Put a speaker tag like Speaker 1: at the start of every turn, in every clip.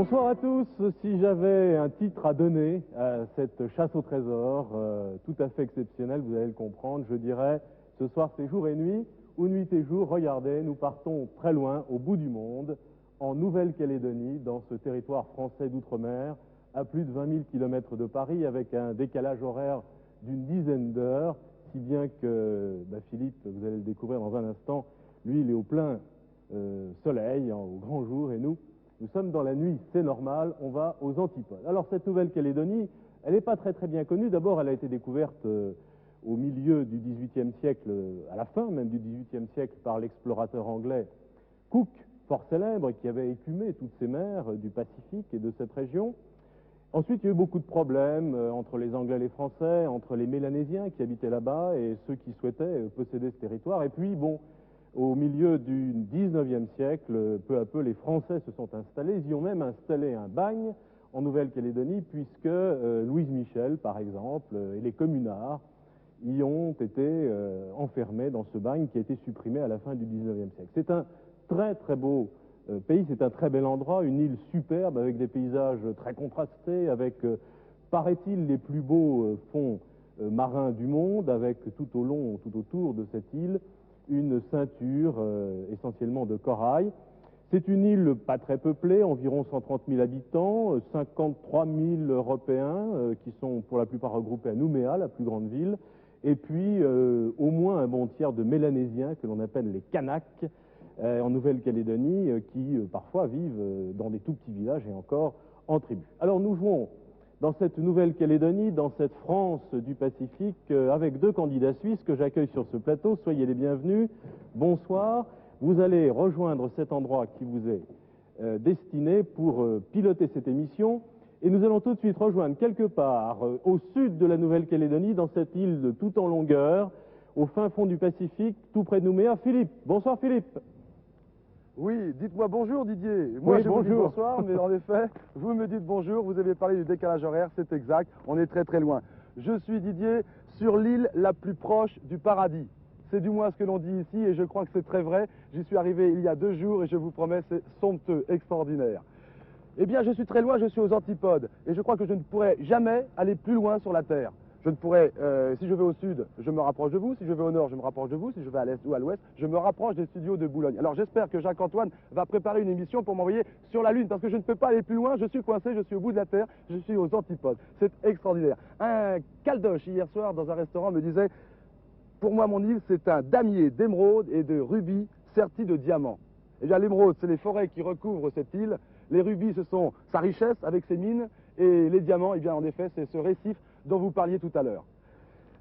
Speaker 1: Bonsoir à tous. Si j'avais un titre à donner à cette chasse au trésor tout à fait exceptionnelle, vous allez le comprendre, je dirais ce soir c'est jour et nuit, ou nuit et jour, regardez, nous partons très loin, au bout du monde, en Nouvelle-Calédonie, dans ce territoire français d'outre-mer, à plus de 20 000 km de Paris, avec un décalage horaire d'une dizaine d'heures, si bien que Philippe, vous allez le découvrir dans un instant, lui il est au plein soleil, au grand jour, et nous sommes dans la nuit, c'est normal, on va aux antipodes. Alors cette Nouvelle-Calédonie, elle n'est pas très bien connue. D'abord, elle a été découverte au milieu du XVIIIe siècle, à la fin même du XVIIIe siècle, par l'explorateur anglais Cook, fort célèbre, qui avait écumé toutes ces mers du Pacifique et de cette région. Ensuite, il y a eu beaucoup de problèmes entre les Anglais et les Français, entre les Mélanésiens qui habitaient là-bas et ceux qui souhaitaient posséder ce territoire. Et puis, bon, au milieu du XIXe siècle, peu à peu, les Français se sont installés. Ils y ont même installé un bagne en Nouvelle-Calédonie, puisque Louise Michel, par exemple, et les communards y ont été enfermés dans ce bagne qui a été supprimé à la fin du XIXe siècle. C'est un très beau pays, c'est un très bel endroit, une île superbe avec des paysages très contrastés, avec, paraît-il, les plus beaux fonds marins du monde, avec tout autour de cette île, une ceinture essentiellement de corail. C'est une île pas très peuplée, environ 130 000 habitants, 53 000 Européens qui sont pour la plupart regroupés à Nouméa, la plus grande ville, et puis au moins un bon tiers de Mélanésiens que l'on appelle les Kanaks en Nouvelle-Calédonie qui parfois vivent dans des tout petits villages et encore en tribu. Alors nous jouons dans cette Nouvelle-Calédonie, dans cette France du Pacifique, avec deux candidats suisses que j'accueille sur ce plateau. Soyez les bienvenus. Bonsoir. Vous allez rejoindre cet endroit qui vous est destiné pour piloter cette émission. Et nous allons tout de suite rejoindre quelque part au sud de la Nouvelle-Calédonie, dans cette île de tout en longueur, au fin fond du Pacifique, tout près de Nouméa. Philippe. Bonsoir Philippe.
Speaker 2: Oui, dites-moi bonjour Didier. Moi
Speaker 1: oui,
Speaker 2: je
Speaker 1: bonjour.
Speaker 2: vous dis bonsoir, mais en effet, vous me dites bonjour, vous avez parlé du décalage horaire, c'est exact, on est très loin. Je suis Didier, sur l'île la plus proche du paradis. C'est du moins ce que l'on dit ici et je crois que c'est très vrai. J'y suis arrivé il y a 2 jours et je vous promets, c'est somptueux, extraordinaire. Eh bien, je suis très loin, je suis aux antipodes et je crois que je ne pourrai jamais aller plus loin sur la Terre. Je ne pourrais, si je vais au sud, je me rapproche de vous, si je vais au nord, je me rapproche de vous, si je vais à l'est ou à l'ouest, je me rapproche des studios de Boulogne. Alors j'espère que Jacques-Antoine va préparer une émission pour m'envoyer sur la Lune, parce que je ne peux pas aller plus loin, je suis coincé, je suis au bout de la Terre, je suis aux antipodes. C'est extraordinaire. Un caldoche hier soir dans un restaurant me disait, pour moi mon île c'est un damier d'émeraude et de rubis sertis de diamants. Eh bien l'émeraude, c'est les forêts qui recouvrent cette île, les rubis ce sont sa richesse avec ses mines, et les diamants, eh bien en effet c'est ce récif dont vous parliez tout à l'heure.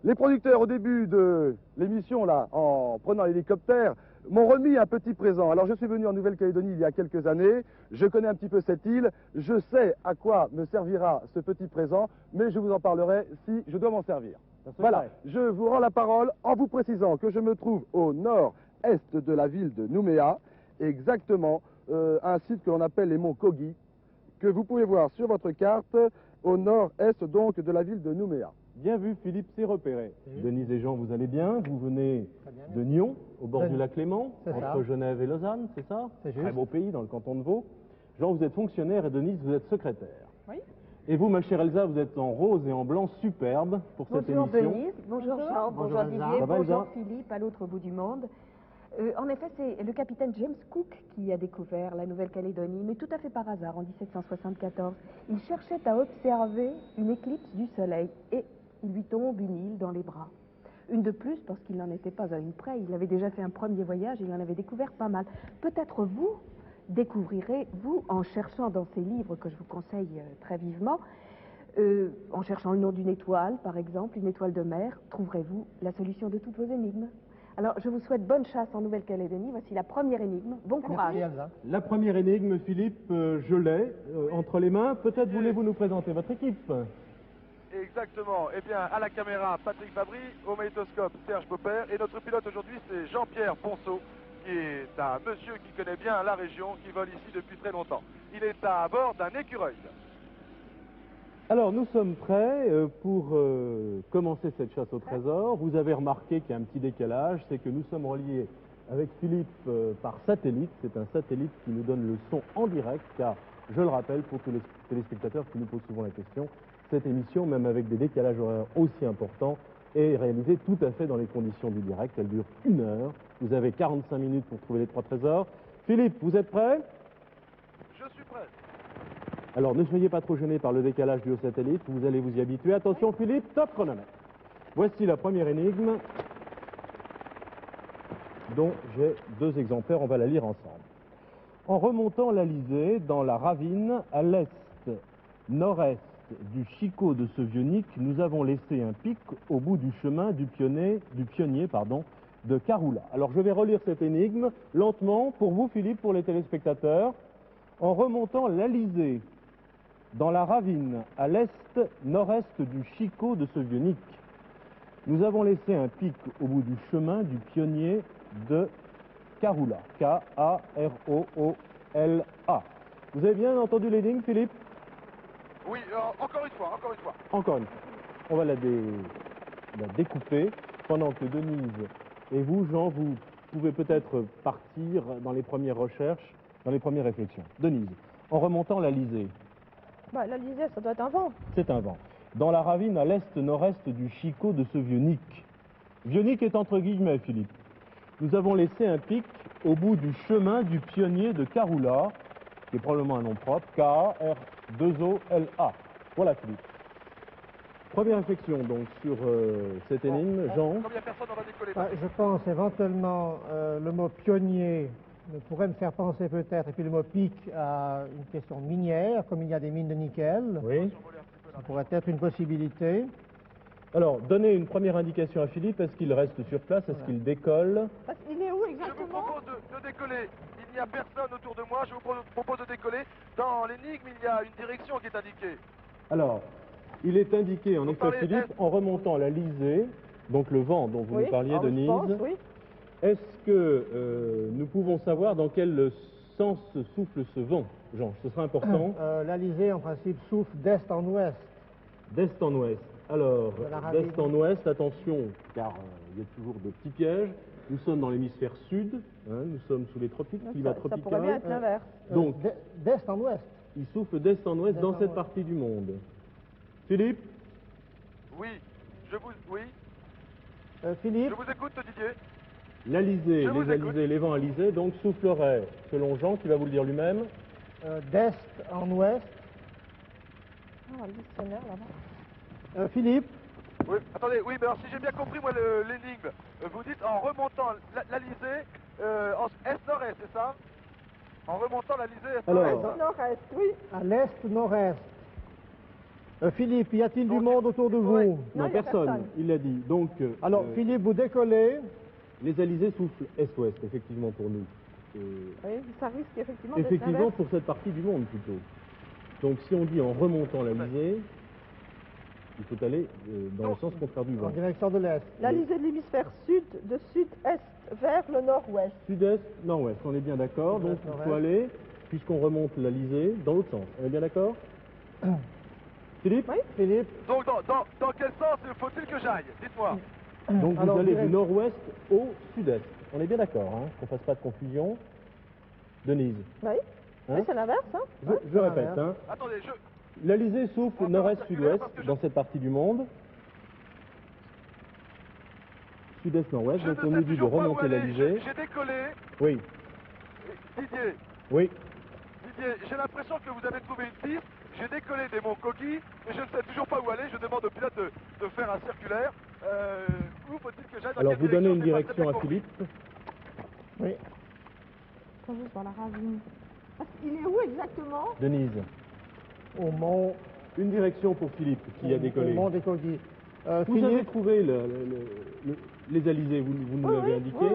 Speaker 2: Les producteurs, au début de l'émission, là, en prenant l'hélicoptère, m'ont remis un petit présent. Alors je suis venu en Nouvelle-Calédonie il y a quelques années, je connais un petit peu cette île, je sais à quoi me servira ce petit présent, mais je vous en parlerai si je dois m'en servir. Voilà, je vous rends la parole en vous précisant que je me trouve au nord-est de la ville de Nouméa, exactement un site que l'on appelle les monts Kogi, que vous pouvez voir sur votre carte, au nord-est donc de la ville de Nouméa.
Speaker 1: Bien vu Philippe, c'est repéré. Denise et Jean, vous allez bien? Vous venez de Nyon, au bord du lac Léman, entre Genève et Lausanne, c'est ça? C'est juste. Très beau pays dans le canton de Vaud. Jean, vous êtes fonctionnaire et Denise, vous êtes secrétaire.
Speaker 3: Oui.
Speaker 1: Et vous, ma chère Elsa, vous êtes en rose et en blanc superbe pour cette émission.
Speaker 3: Bonjour Denise, bonjour Jean, bonjour Didier, bonjour Philippe, à l'autre bout du monde. En effet, c'est le capitaine James Cook qui a découvert la Nouvelle-Calédonie, mais tout à fait par hasard, en 1774. Il cherchait à observer une éclipse du soleil et il lui tombe une île dans les bras. Une de plus, parce qu'il n'en était pas à une près. Il avait déjà fait un premier voyage, il en avait découvert pas mal. Peut-être vous découvrirez, vous, en cherchant dans ces livres que je vous conseille très vivement, en cherchant le nom d'une étoile, par exemple, une étoile de mer, trouverez-vous la solution de toutes vos énigmes. Alors, je vous souhaite bonne chasse en Nouvelle-Calédonie. Voici la première énigme. Bon courage.
Speaker 1: La première énigme, Philippe, je l'ai entre les mains. Peut-être voulez-vous nous présenter votre équipe?
Speaker 2: Exactement. Eh bien, à la caméra, Patrick Fabry, au magnétoscope, Serge Popper. Et notre pilote aujourd'hui, c'est Jean-Pierre Ponceau, qui est un monsieur qui connaît bien la région, qui vole ici depuis très longtemps. Il est à bord d'un écureuil.
Speaker 1: Alors, nous sommes prêts pour commencer cette chasse au trésor. Vous avez remarqué qu'il y a un petit décalage, c'est que nous sommes reliés avec Philippe par satellite. C'est un satellite qui nous donne le son en direct, car, je le rappelle, pour tous les téléspectateurs qui nous posent souvent la question, cette émission, même avec des décalages horaires aussi importants, est réalisée tout à fait dans les conditions du direct. Elle dure 1 heure. Vous avez 45 minutes pour trouver les 3 trésors. Philippe, vous êtes prêt?
Speaker 2: Je suis prêt.
Speaker 1: Alors, ne soyez pas trop gêné par le décalage dû au satellite. Vous allez vous y habituer. Attention, Philippe, top chronomètre. Voici la première énigme, dont j'ai 2 exemplaires. On va la lire ensemble. En remontant l'Alizé, dans la ravine, à l'est-nord-est du chicot de ce Vionique, nous avons laissé un pic au bout du chemin du pionnier de Caroula. Alors je vais relire cette énigme lentement pour vous, Philippe, pour les téléspectateurs. En remontant l'Alizé, dans la ravine, à l'est-nord-est du chicot de ce Vionique, nous avons laissé un pic au bout du chemin du pionnier de Caroula. K-A-R-O-O-L-A. Vous avez bien entendu l'énigme, Philippe?
Speaker 2: Oui, encore une fois.
Speaker 1: Encore une fois. On va la découper pendant que Denise et vous, Jean, vous pouvez peut-être partir dans les premières recherches, dans les premières réflexions. Denise, en remontant l'Alizé.
Speaker 4: L'Alizé, ça doit être un vent.
Speaker 1: C'est un vent. Dans la ravine à l'est-nord-est du chicot de ce Vionique. Vionique est entre guillemets, Philippe. Nous avons laissé un pic au bout du chemin du pionnier de Caroula, qui est probablement un nom propre, K-A-R-2-O-L-A. Voilà, Philippe. Première réflexion, donc, sur cette énigme. Jean?
Speaker 2: Combien de personnes on va décoller?
Speaker 5: Je pense éventuellement le mot pionnier pourrait me faire penser peut-être, et puis le mot pic à une question minière, comme il y a des mines de nickel.
Speaker 1: Oui.
Speaker 5: Ça pourrait être une possibilité.
Speaker 1: Alors, donnez une première indication à Philippe. Est-ce qu'il reste sur place? Est-ce qu'il décolle?
Speaker 4: Il est où
Speaker 2: Je vous
Speaker 4: exactement?
Speaker 2: propose de décoller. Il n'y a personne autour de moi. Je vous propose de décoller. Dans l'énigme, il y a une direction qui est indiquée.
Speaker 1: Alors, il est indiqué en effet,
Speaker 2: parlez
Speaker 1: Philippe,
Speaker 2: est.
Speaker 1: en remontant l'Alizé, donc le vent dont vous nous parliez, Denise.
Speaker 4: Je pense, oui.
Speaker 1: Est-ce que nous pouvons savoir dans quel sens souffle ce vent, Jean? Ce sera important.
Speaker 5: L'Alizé, en principe, souffle d'est en ouest.
Speaker 1: D'est en ouest. Alors,
Speaker 5: De la ravine.
Speaker 1: d'est en ouest, attention, car il y a toujours de petits pièges. Nous sommes dans l'hémisphère sud, nous sommes sous les tropiques, climat
Speaker 4: Ça
Speaker 1: tropical.
Speaker 4: pourrait bien être l'inverse.
Speaker 1: Donc,
Speaker 5: D'est en ouest.
Speaker 1: il souffle d'est en ouest
Speaker 5: D'est
Speaker 1: dans
Speaker 5: en
Speaker 1: cette
Speaker 5: ouest.
Speaker 1: partie du monde. Philippe?
Speaker 2: Oui, oui,
Speaker 5: Philippe,
Speaker 2: je vous écoute, Didier.
Speaker 1: L'Alizé,
Speaker 2: Je vous
Speaker 1: les
Speaker 2: écoute.
Speaker 1: alizés, les vents alizés, donc souffleraient, selon Jean, qui va vous le dire lui-même,
Speaker 5: d'est en ouest.
Speaker 4: Le dictionnaire, là-bas.
Speaker 5: Philippe,
Speaker 2: Oui, attendez, oui, mais alors si j'ai bien compris, moi, l'énigme, vous dites en remontant l'Alizé, est-nord-est, c'est ça? En remontant l'Alizé,
Speaker 1: Alors,
Speaker 2: est-nord-est.
Speaker 4: Nord-est, oui.
Speaker 5: à l'est-nord-est. Philippe, y a-t-il du
Speaker 2: Donc,
Speaker 5: monde autour de vous?
Speaker 2: oui.
Speaker 1: non,
Speaker 4: Non, il y a
Speaker 1: personne,
Speaker 4: personne.
Speaker 1: il l'a dit. Donc,
Speaker 5: Alors, Philippe, vous décollez.
Speaker 1: les alizés soufflent est-ouest, effectivement, pour nous.
Speaker 4: Oui, ça risque effectivement d'être
Speaker 1: Effectivement,
Speaker 4: l'inverse.
Speaker 1: pour cette partie du monde, plutôt. Donc, si on dit en remontant l'Alizé, il faut aller dans le sens contraire du
Speaker 5: En
Speaker 1: vent.
Speaker 5: direction de l'est.
Speaker 4: L'Alizé de l'hémisphère sud, de sud-est vers le nord-ouest.
Speaker 1: Sud-est, nord-ouest, on est bien d'accord. Donc,
Speaker 5: Sud-est,
Speaker 1: il faut
Speaker 5: nord-est.
Speaker 1: aller, puisqu'on remonte l'Alizé, dans l'autre sens. On est bien d'accord? Philippe?
Speaker 4: Oui.
Speaker 5: Philippe,
Speaker 2: Donc, dans quel sens faut-il que j'aille? Dites-moi.
Speaker 1: Donc, vous
Speaker 5: Alors,
Speaker 1: allez
Speaker 5: direct-
Speaker 1: du nord-ouest au sud-est. On est bien d'accord, hein, qu'on ne fasse pas de confusion. Denise?
Speaker 4: Oui,
Speaker 1: Hein?
Speaker 4: oui c'est l'inverse. Hein.
Speaker 1: Je répète, hein.
Speaker 2: Attendez,
Speaker 1: L'Alizé souffle
Speaker 2: On peut
Speaker 1: nord-est,
Speaker 2: circuler
Speaker 1: sud-ouest
Speaker 2: parce que je-
Speaker 1: dans cette partie du monde. Sud-est, nord-ouest,
Speaker 2: je
Speaker 1: donc
Speaker 2: ne
Speaker 1: on
Speaker 2: sais
Speaker 1: nous dit de
Speaker 2: toujours pas où
Speaker 1: remonter
Speaker 2: aller.
Speaker 1: l'Alizé.
Speaker 2: J'ai décollé.
Speaker 1: Oui,
Speaker 2: Didier,
Speaker 1: oui.
Speaker 2: j'ai l'impression que vous avez trouvé une piste. J'ai décollé des monts Coquilles, mais je ne sais toujours pas où aller. Je demande au pilote de faire un circulaire. Où faut-il que j'aille? Dans
Speaker 1: Alors,
Speaker 2: quelle
Speaker 1: vous donnez une
Speaker 2: J'ai pas très
Speaker 1: direction
Speaker 2: bien
Speaker 1: à
Speaker 2: compris.
Speaker 1: Philippe.
Speaker 5: oui.
Speaker 4: Faut juste dans la ravine. Il est où exactement?
Speaker 1: Denise.
Speaker 5: Au mont,
Speaker 1: Une direction pour Philippe, qui a décollé.
Speaker 5: Au mont des Coquilles.
Speaker 1: Vous avez
Speaker 5: Philippe,
Speaker 1: trouvé les Alizés, vous nous
Speaker 4: Oui,
Speaker 1: l'avez
Speaker 4: oui,
Speaker 1: indiqué.
Speaker 4: oui,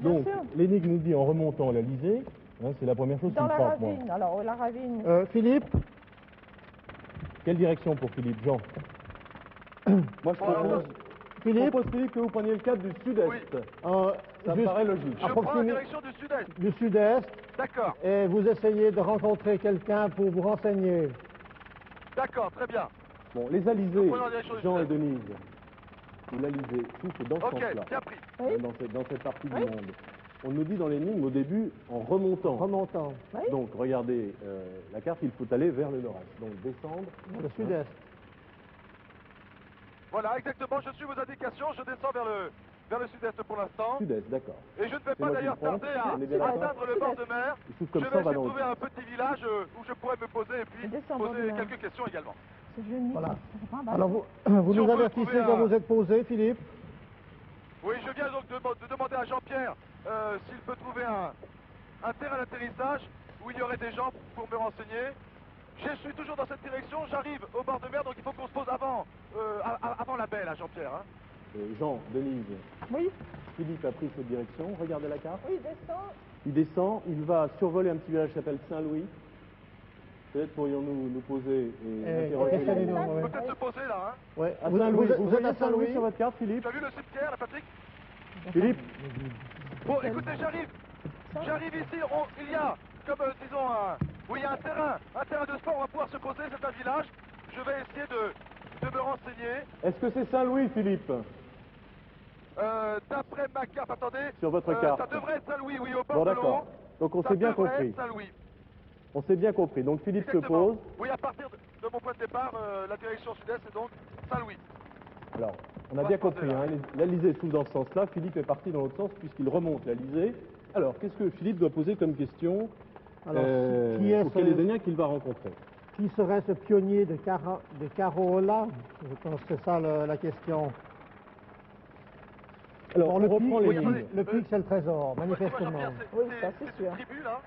Speaker 4: bien
Speaker 1: Donc,
Speaker 4: sûr.
Speaker 1: l'énigme nous dit en remontant l'Alizé, hein, c'est la première chose qui
Speaker 4: Dans
Speaker 1: me
Speaker 4: la
Speaker 1: frappe, moi.
Speaker 4: ravine. Alors, la ravine.
Speaker 5: Philippe,
Speaker 1: Quelle direction pour Philippe, Jean? Moi, je
Speaker 5: Philippe,
Speaker 1: propose, Philippe, que vous preniez le cap du sud-est.
Speaker 2: Oui.
Speaker 1: Ça me
Speaker 5: juste
Speaker 1: paraît logique.
Speaker 2: Je prends la
Speaker 5: Approximé-
Speaker 2: direction du sud-est.
Speaker 5: du sud-est,
Speaker 2: D'accord,
Speaker 5: et vous essayez de rencontrer quelqu'un pour vous renseigner.
Speaker 2: d'accord, très bien.
Speaker 1: Bon, les Alizés,
Speaker 2: Nous prenons la direction du
Speaker 1: Jean et
Speaker 2: sud-est.
Speaker 1: Denise, ou l'Alizé, souffle dans ce
Speaker 2: Ok,
Speaker 1: sens-là,
Speaker 2: bien pris.
Speaker 4: Oui.
Speaker 1: dans cette partie
Speaker 4: Oui.
Speaker 1: du monde. on nous dit dans l'énigme au début en remontant.
Speaker 5: Remontant.
Speaker 3: Oui.
Speaker 1: Donc regardez la carte, il faut aller vers le nord-est. Donc descendre.
Speaker 5: Dans le sud-est.
Speaker 2: Voilà, exactement, je suis vos indications, je descends vers le sud-est pour l'instant.
Speaker 1: Sud-est, d'accord.
Speaker 2: Et je ne vais
Speaker 1: C'est
Speaker 2: pas
Speaker 1: moi qui
Speaker 2: d'ailleurs
Speaker 1: me trompe.
Speaker 2: tarder
Speaker 1: On est bien
Speaker 2: à
Speaker 1: d'accord.
Speaker 2: atteindre le bord de mer.
Speaker 1: Il se trouve
Speaker 2: Je
Speaker 1: comme
Speaker 2: vais
Speaker 1: ça, on va
Speaker 2: essayer de
Speaker 1: dans
Speaker 2: trouver un petit village où je pourrais me poser et puis
Speaker 4: Descends dans le
Speaker 2: poser
Speaker 4: nord.
Speaker 2: quelques questions également.
Speaker 4: C'est génial.
Speaker 5: Voilà.
Speaker 4: C'est pas mal.
Speaker 5: Alors vous
Speaker 2: Si
Speaker 5: nous
Speaker 2: on peut
Speaker 5: avertissez
Speaker 2: trouver
Speaker 5: quand
Speaker 2: un-
Speaker 5: vous êtes posé, Philippe.
Speaker 2: Oui, je viens donc de demander à Jean-Pierre s'il peut trouver un terrain d'atterrissage où il y aurait des gens pour me renseigner. Je suis toujours dans cette direction, j'arrive au bord de mer, donc il faut qu'on se pose avant la baie, là, Jean-Pierre. Hein.
Speaker 1: Jean, Denise,
Speaker 4: Oui,
Speaker 1: Philippe a pris cette direction. Regardez la carte.
Speaker 4: oui, descends.
Speaker 1: Il descend, il va survoler un petit village qui s'appelle Saint-Louis. Peut-être pourrions-nous nous poser et interroger.
Speaker 5: questionnez-nous,
Speaker 2: On
Speaker 5: ouais.
Speaker 2: peut peut-être se poser là. Hein.
Speaker 5: Ouais.
Speaker 1: À
Speaker 5: Vous,
Speaker 1: Saint-Louis.
Speaker 5: vous êtes
Speaker 1: voyez
Speaker 5: à Saint-Louis
Speaker 1: sur votre carte, Philippe?
Speaker 2: Tu as vu le cimetière, la Patrick?
Speaker 1: Philippe?
Speaker 2: Bon, écoutez, j'arrive. J'arrive ici, il y a, comme disons, il y a un terrain de sport, on va pouvoir se poser, c'est un village. Je vais essayer de me renseigner.
Speaker 1: Est-ce que c'est Saint-Louis, Philippe?
Speaker 2: D'après ma carte, attendez.
Speaker 1: Sur votre carte.
Speaker 2: Ça devrait être Saint-Louis, oui, au bord
Speaker 1: Bon,
Speaker 2: de l'eau.
Speaker 1: d'accord. Donc on
Speaker 2: Ça
Speaker 1: s'est bien
Speaker 2: devrait
Speaker 1: compris.
Speaker 2: être Saint-Louis.
Speaker 1: On s'est bien compris. Donc Philippe se
Speaker 2: Exactement.
Speaker 1: pose.
Speaker 2: Oui, à partir de mon point de départ, la direction sud-est, c'est donc Saint-Louis.
Speaker 1: Alors, on a
Speaker 2: va
Speaker 1: bien
Speaker 2: se poser
Speaker 1: compris.
Speaker 2: là.
Speaker 1: Hein, l'Alizé s'ouvre dans ce sens-là. Philippe est parti dans l'autre sens puisqu'il remonte l'Alizé. Alors, qu'est-ce que Philippe doit poser comme question
Speaker 5: Alors, qui est
Speaker 1: aux
Speaker 5: ce-
Speaker 1: Calédoniens qu'il va rencontrer?
Speaker 5: Qui serait ce pionnier de Carola? Je pense que c'est ça la question.
Speaker 1: Alors,
Speaker 5: Bon,
Speaker 1: on
Speaker 5: le
Speaker 1: reprend
Speaker 5: pic,
Speaker 1: les
Speaker 2: oui,
Speaker 1: lignes.
Speaker 5: le pic, c'est le trésor,
Speaker 2: Dis-moi,
Speaker 5: manifestement.
Speaker 2: Jean-Pierre,
Speaker 4: Oui, ça, c'est
Speaker 2: c'est
Speaker 4: sûr.
Speaker 2: une tribu, là?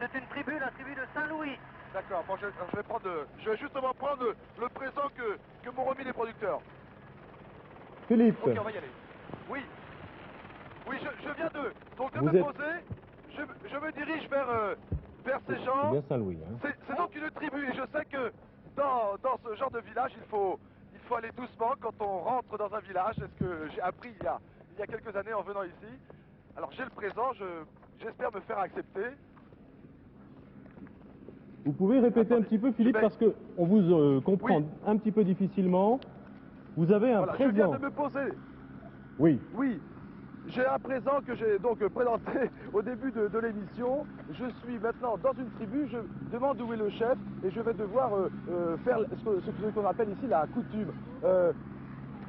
Speaker 6: C'est une tribu, la tribu de Saint-Louis.
Speaker 2: D'accord, bon, je vais justement prendre le présent que m'ont remis les producteurs.
Speaker 1: Philippe,
Speaker 2: Ok, on va y aller. Oui. Oui, je viens donc de
Speaker 1: Vous
Speaker 2: me
Speaker 1: êtes-
Speaker 2: poser. Je me dirige vers ces
Speaker 1: c'est
Speaker 2: gens.
Speaker 1: bien Saint-Louis. Hein.
Speaker 2: C'est donc une tribu et je sais que dans ce genre de village, il faut aller doucement quand on rentre dans un village. C'est ce que j'ai appris il y a quelques années en venant ici. Alors j'ai le présent, j'espère me faire accepter.
Speaker 1: Vous pouvez répéter un petit peu, Philippe,
Speaker 2: vais-
Speaker 1: parce qu'on vous comprend
Speaker 2: Oui.
Speaker 1: un petit peu difficilement. Vous avez un
Speaker 2: Voilà, je viens
Speaker 1: présent.
Speaker 2: de me poser.
Speaker 1: Oui.
Speaker 2: Oui, j'ai un présent que j'ai donc présenté au début de l'émission. Je suis maintenant dans une tribu, je demande où est le chef et je vais devoir faire ce qu'on appelle ici la coutume.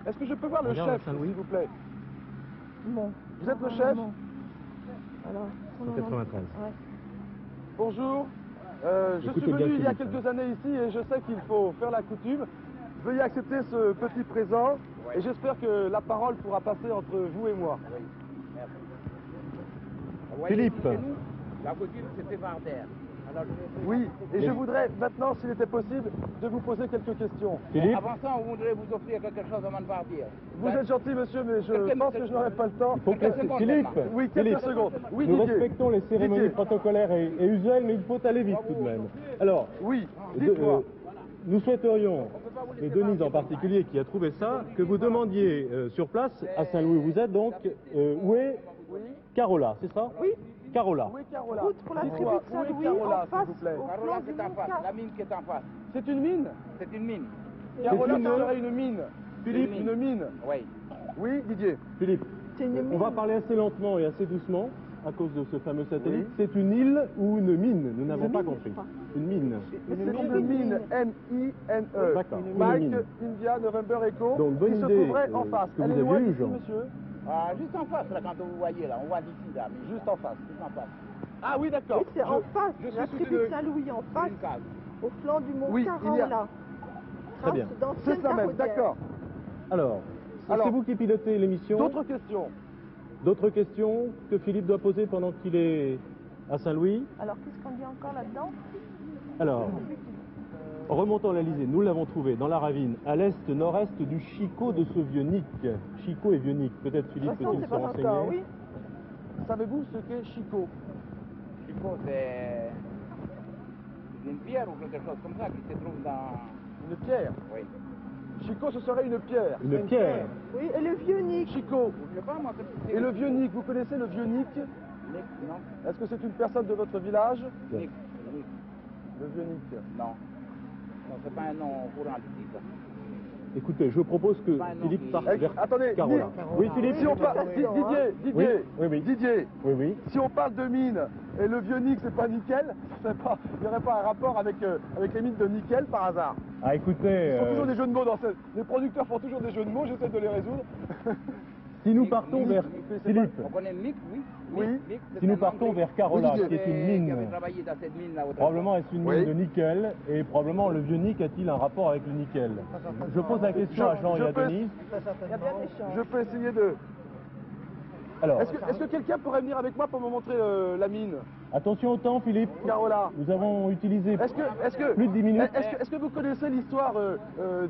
Speaker 2: Est-ce que je peux voir le
Speaker 5: Regarde,
Speaker 2: chef,
Speaker 5: Saint-Louis.
Speaker 2: s'il vous plaît?
Speaker 4: Bon.
Speaker 2: Vous êtes le chef?
Speaker 4: Bon. Alors,
Speaker 1: 193.
Speaker 4: Ouais.
Speaker 2: Bonjour. Je
Speaker 1: Écoutez
Speaker 2: suis
Speaker 1: bien,
Speaker 2: venu il y a
Speaker 1: Philippe.
Speaker 2: quelques années ici et je sais qu'il faut faire la coutume. Veuillez accepter ce petit présent et j'espère que la parole pourra passer entre vous et moi.
Speaker 1: Philippe,
Speaker 6: La coutume, c'était Varder. Alors,
Speaker 2: Oui, et je voudrais maintenant, s'il était possible, de vous poser quelques questions.
Speaker 1: Philippe,
Speaker 6: Avant ça, on voudrait vous offrir quelque chose avant de partir.
Speaker 2: Vous êtes gentil, monsieur, mais je pense que je n'aurai pas le temps.
Speaker 1: il faut que
Speaker 6: Quelques secondes,
Speaker 1: Philippe,
Speaker 6: maintenant.
Speaker 2: Oui, quelques
Speaker 1: Philippe,
Speaker 2: secondes. Oui,
Speaker 1: nous
Speaker 2: Didier.
Speaker 1: respectons les cérémonies
Speaker 2: Didier.
Speaker 1: protocolaires et usuelles, mais il faut aller vite tout de même. Alors,
Speaker 2: Oui,
Speaker 1: de-
Speaker 2: dites-moi.
Speaker 1: nous souhaiterions, et Denise en particulier qui a trouvé ça, que vous demandiez sur place à Saint-Louis où vous êtes donc, où est Carola, c'est ça?
Speaker 4: Oui.
Speaker 1: Carola.
Speaker 2: Oui, Carola.
Speaker 4: Route pour la tribu
Speaker 2: Dites-moi,
Speaker 4: de
Speaker 2: où est
Speaker 4: Saint-Louis,
Speaker 2: Carola,
Speaker 4: en
Speaker 2: s'il
Speaker 4: face,
Speaker 2: vous plaît?
Speaker 4: au
Speaker 6: Carola,
Speaker 4: flanc du
Speaker 6: c'est en
Speaker 4: mont
Speaker 6: face.
Speaker 4: Car.
Speaker 6: La mine qui est en face.
Speaker 2: C'est une mine?
Speaker 6: C'est une mine.
Speaker 2: Carola,
Speaker 1: une-
Speaker 2: ça serait une mine.
Speaker 1: Philippe,
Speaker 2: Une mine.
Speaker 6: Oui.
Speaker 2: Oui, Didier.
Speaker 1: Philippe,
Speaker 4: C'est une
Speaker 1: on
Speaker 4: mine.
Speaker 1: va parler assez lentement et assez doucement à cause de ce fameux satellite.
Speaker 2: Oui.
Speaker 1: C'est une île ou une mine? Nous n'avons
Speaker 4: Une
Speaker 1: pas
Speaker 4: mine,
Speaker 1: compris.
Speaker 4: je crois.
Speaker 1: Une mine.
Speaker 2: Une
Speaker 4: c'est
Speaker 2: mine,
Speaker 4: une mine.
Speaker 2: M-I-N-E.
Speaker 1: D'accord, une
Speaker 2: Mike,
Speaker 1: mine.
Speaker 2: India, November Echo.
Speaker 1: Donc, bonne
Speaker 2: qui se
Speaker 1: idée,
Speaker 2: trouverait en face.
Speaker 1: que
Speaker 2: Elle
Speaker 1: vous
Speaker 2: est loin
Speaker 1: aviez eue,
Speaker 2: d'ici,
Speaker 1: Jean.
Speaker 2: monsieur?
Speaker 6: Ah, juste en face, là, quand vous voyez, là. On voit d'ici, là. Mais
Speaker 2: Juste en face.
Speaker 6: juste en face.
Speaker 2: Ah oui, d'accord.
Speaker 4: Oui, c'est en face.
Speaker 2: je suis
Speaker 4: La
Speaker 2: sous
Speaker 4: tribu
Speaker 2: une-
Speaker 4: de Saint-Louis en face,
Speaker 6: Une case.
Speaker 4: au flanc du mont
Speaker 2: Oui, il y a-
Speaker 4: Carola.
Speaker 1: Très bien.
Speaker 2: C'est cela même, d'accord.
Speaker 1: Alors,
Speaker 2: Alors,
Speaker 1: c'est vous qui pilotez l'émission.
Speaker 2: D'autres questions?
Speaker 1: D'autres questions que Philippe doit poser pendant qu'il est à Saint-Louis?
Speaker 4: Alors, qu'est-ce qu'on dit encore là-dedans?
Speaker 1: Alors, remontons l'Alizé, nous l'avons trouvé dans la ravine, à l'est-nord-est du Chicot de ce Vieux-Nic. Chicot et Vieux-Nic, peut-être
Speaker 4: De
Speaker 1: Philippe
Speaker 4: toute façon,
Speaker 1: peut-il
Speaker 4: c'est
Speaker 1: se
Speaker 4: pas
Speaker 1: renseigner.
Speaker 4: encore, oui.
Speaker 2: Savez-vous ce qu'est Chico?
Speaker 6: Chico, c'est une pierre ou quelque chose comme ça qui se trouve dans...
Speaker 2: Une pierre.
Speaker 6: Oui.
Speaker 2: Chico, ce serait une pierre.
Speaker 1: Une pierre.
Speaker 4: Oui, et le vieux Nick.
Speaker 2: Chico.
Speaker 6: Je sais pas, moi, c'est...
Speaker 2: Et le vieux Nick, vous connaissez le vieux Nick?
Speaker 6: Nick, non.
Speaker 2: Est-ce que c'est une personne de votre village?
Speaker 6: Nick.
Speaker 2: Le vieux Nick.
Speaker 6: Non. Non, c'est pas un nom courant ici, ça.
Speaker 1: Écoutez, je propose que Philippe parte vers
Speaker 2: Attendez,
Speaker 1: Carola. Oui, Philippe.
Speaker 2: si on parle, Didier,
Speaker 1: Oui.
Speaker 2: si on parle de mines et le vieux Nick c'est pas nickel, il n'y aurait pas un rapport avec les mines de nickel par hasard?
Speaker 1: Ah, écoutez,
Speaker 2: Ils font toujours des jeux de mots dans cette... Les producteurs font toujours des jeux de mots, j'essaie de les résoudre.
Speaker 1: si nous partons vers Philippe,
Speaker 6: On connaît Mick, oui.
Speaker 2: Oui.
Speaker 6: Mick,
Speaker 1: si nous partons vers Carola,
Speaker 2: Oui,
Speaker 1: qui est une
Speaker 6: Qui avait
Speaker 1: mine,
Speaker 6: travaillé dans cette mine là.
Speaker 1: probablement est-ce une mine
Speaker 2: Oui.
Speaker 1: de nickel, et probablement le vieux Nick a-t-il un rapport avec le nickel? Je pose la question à Jean et à Denise.
Speaker 2: Je peux essayer de...
Speaker 1: Alors,
Speaker 2: Est-ce que quelqu'un pourrait venir avec moi pour me montrer la mine?
Speaker 1: attention au temps, Philippe.
Speaker 2: Carola.
Speaker 1: Nous avons utilisé
Speaker 2: Est-ce que
Speaker 1: plus de 10 minutes.
Speaker 2: Est-ce que vous connaissez l'histoire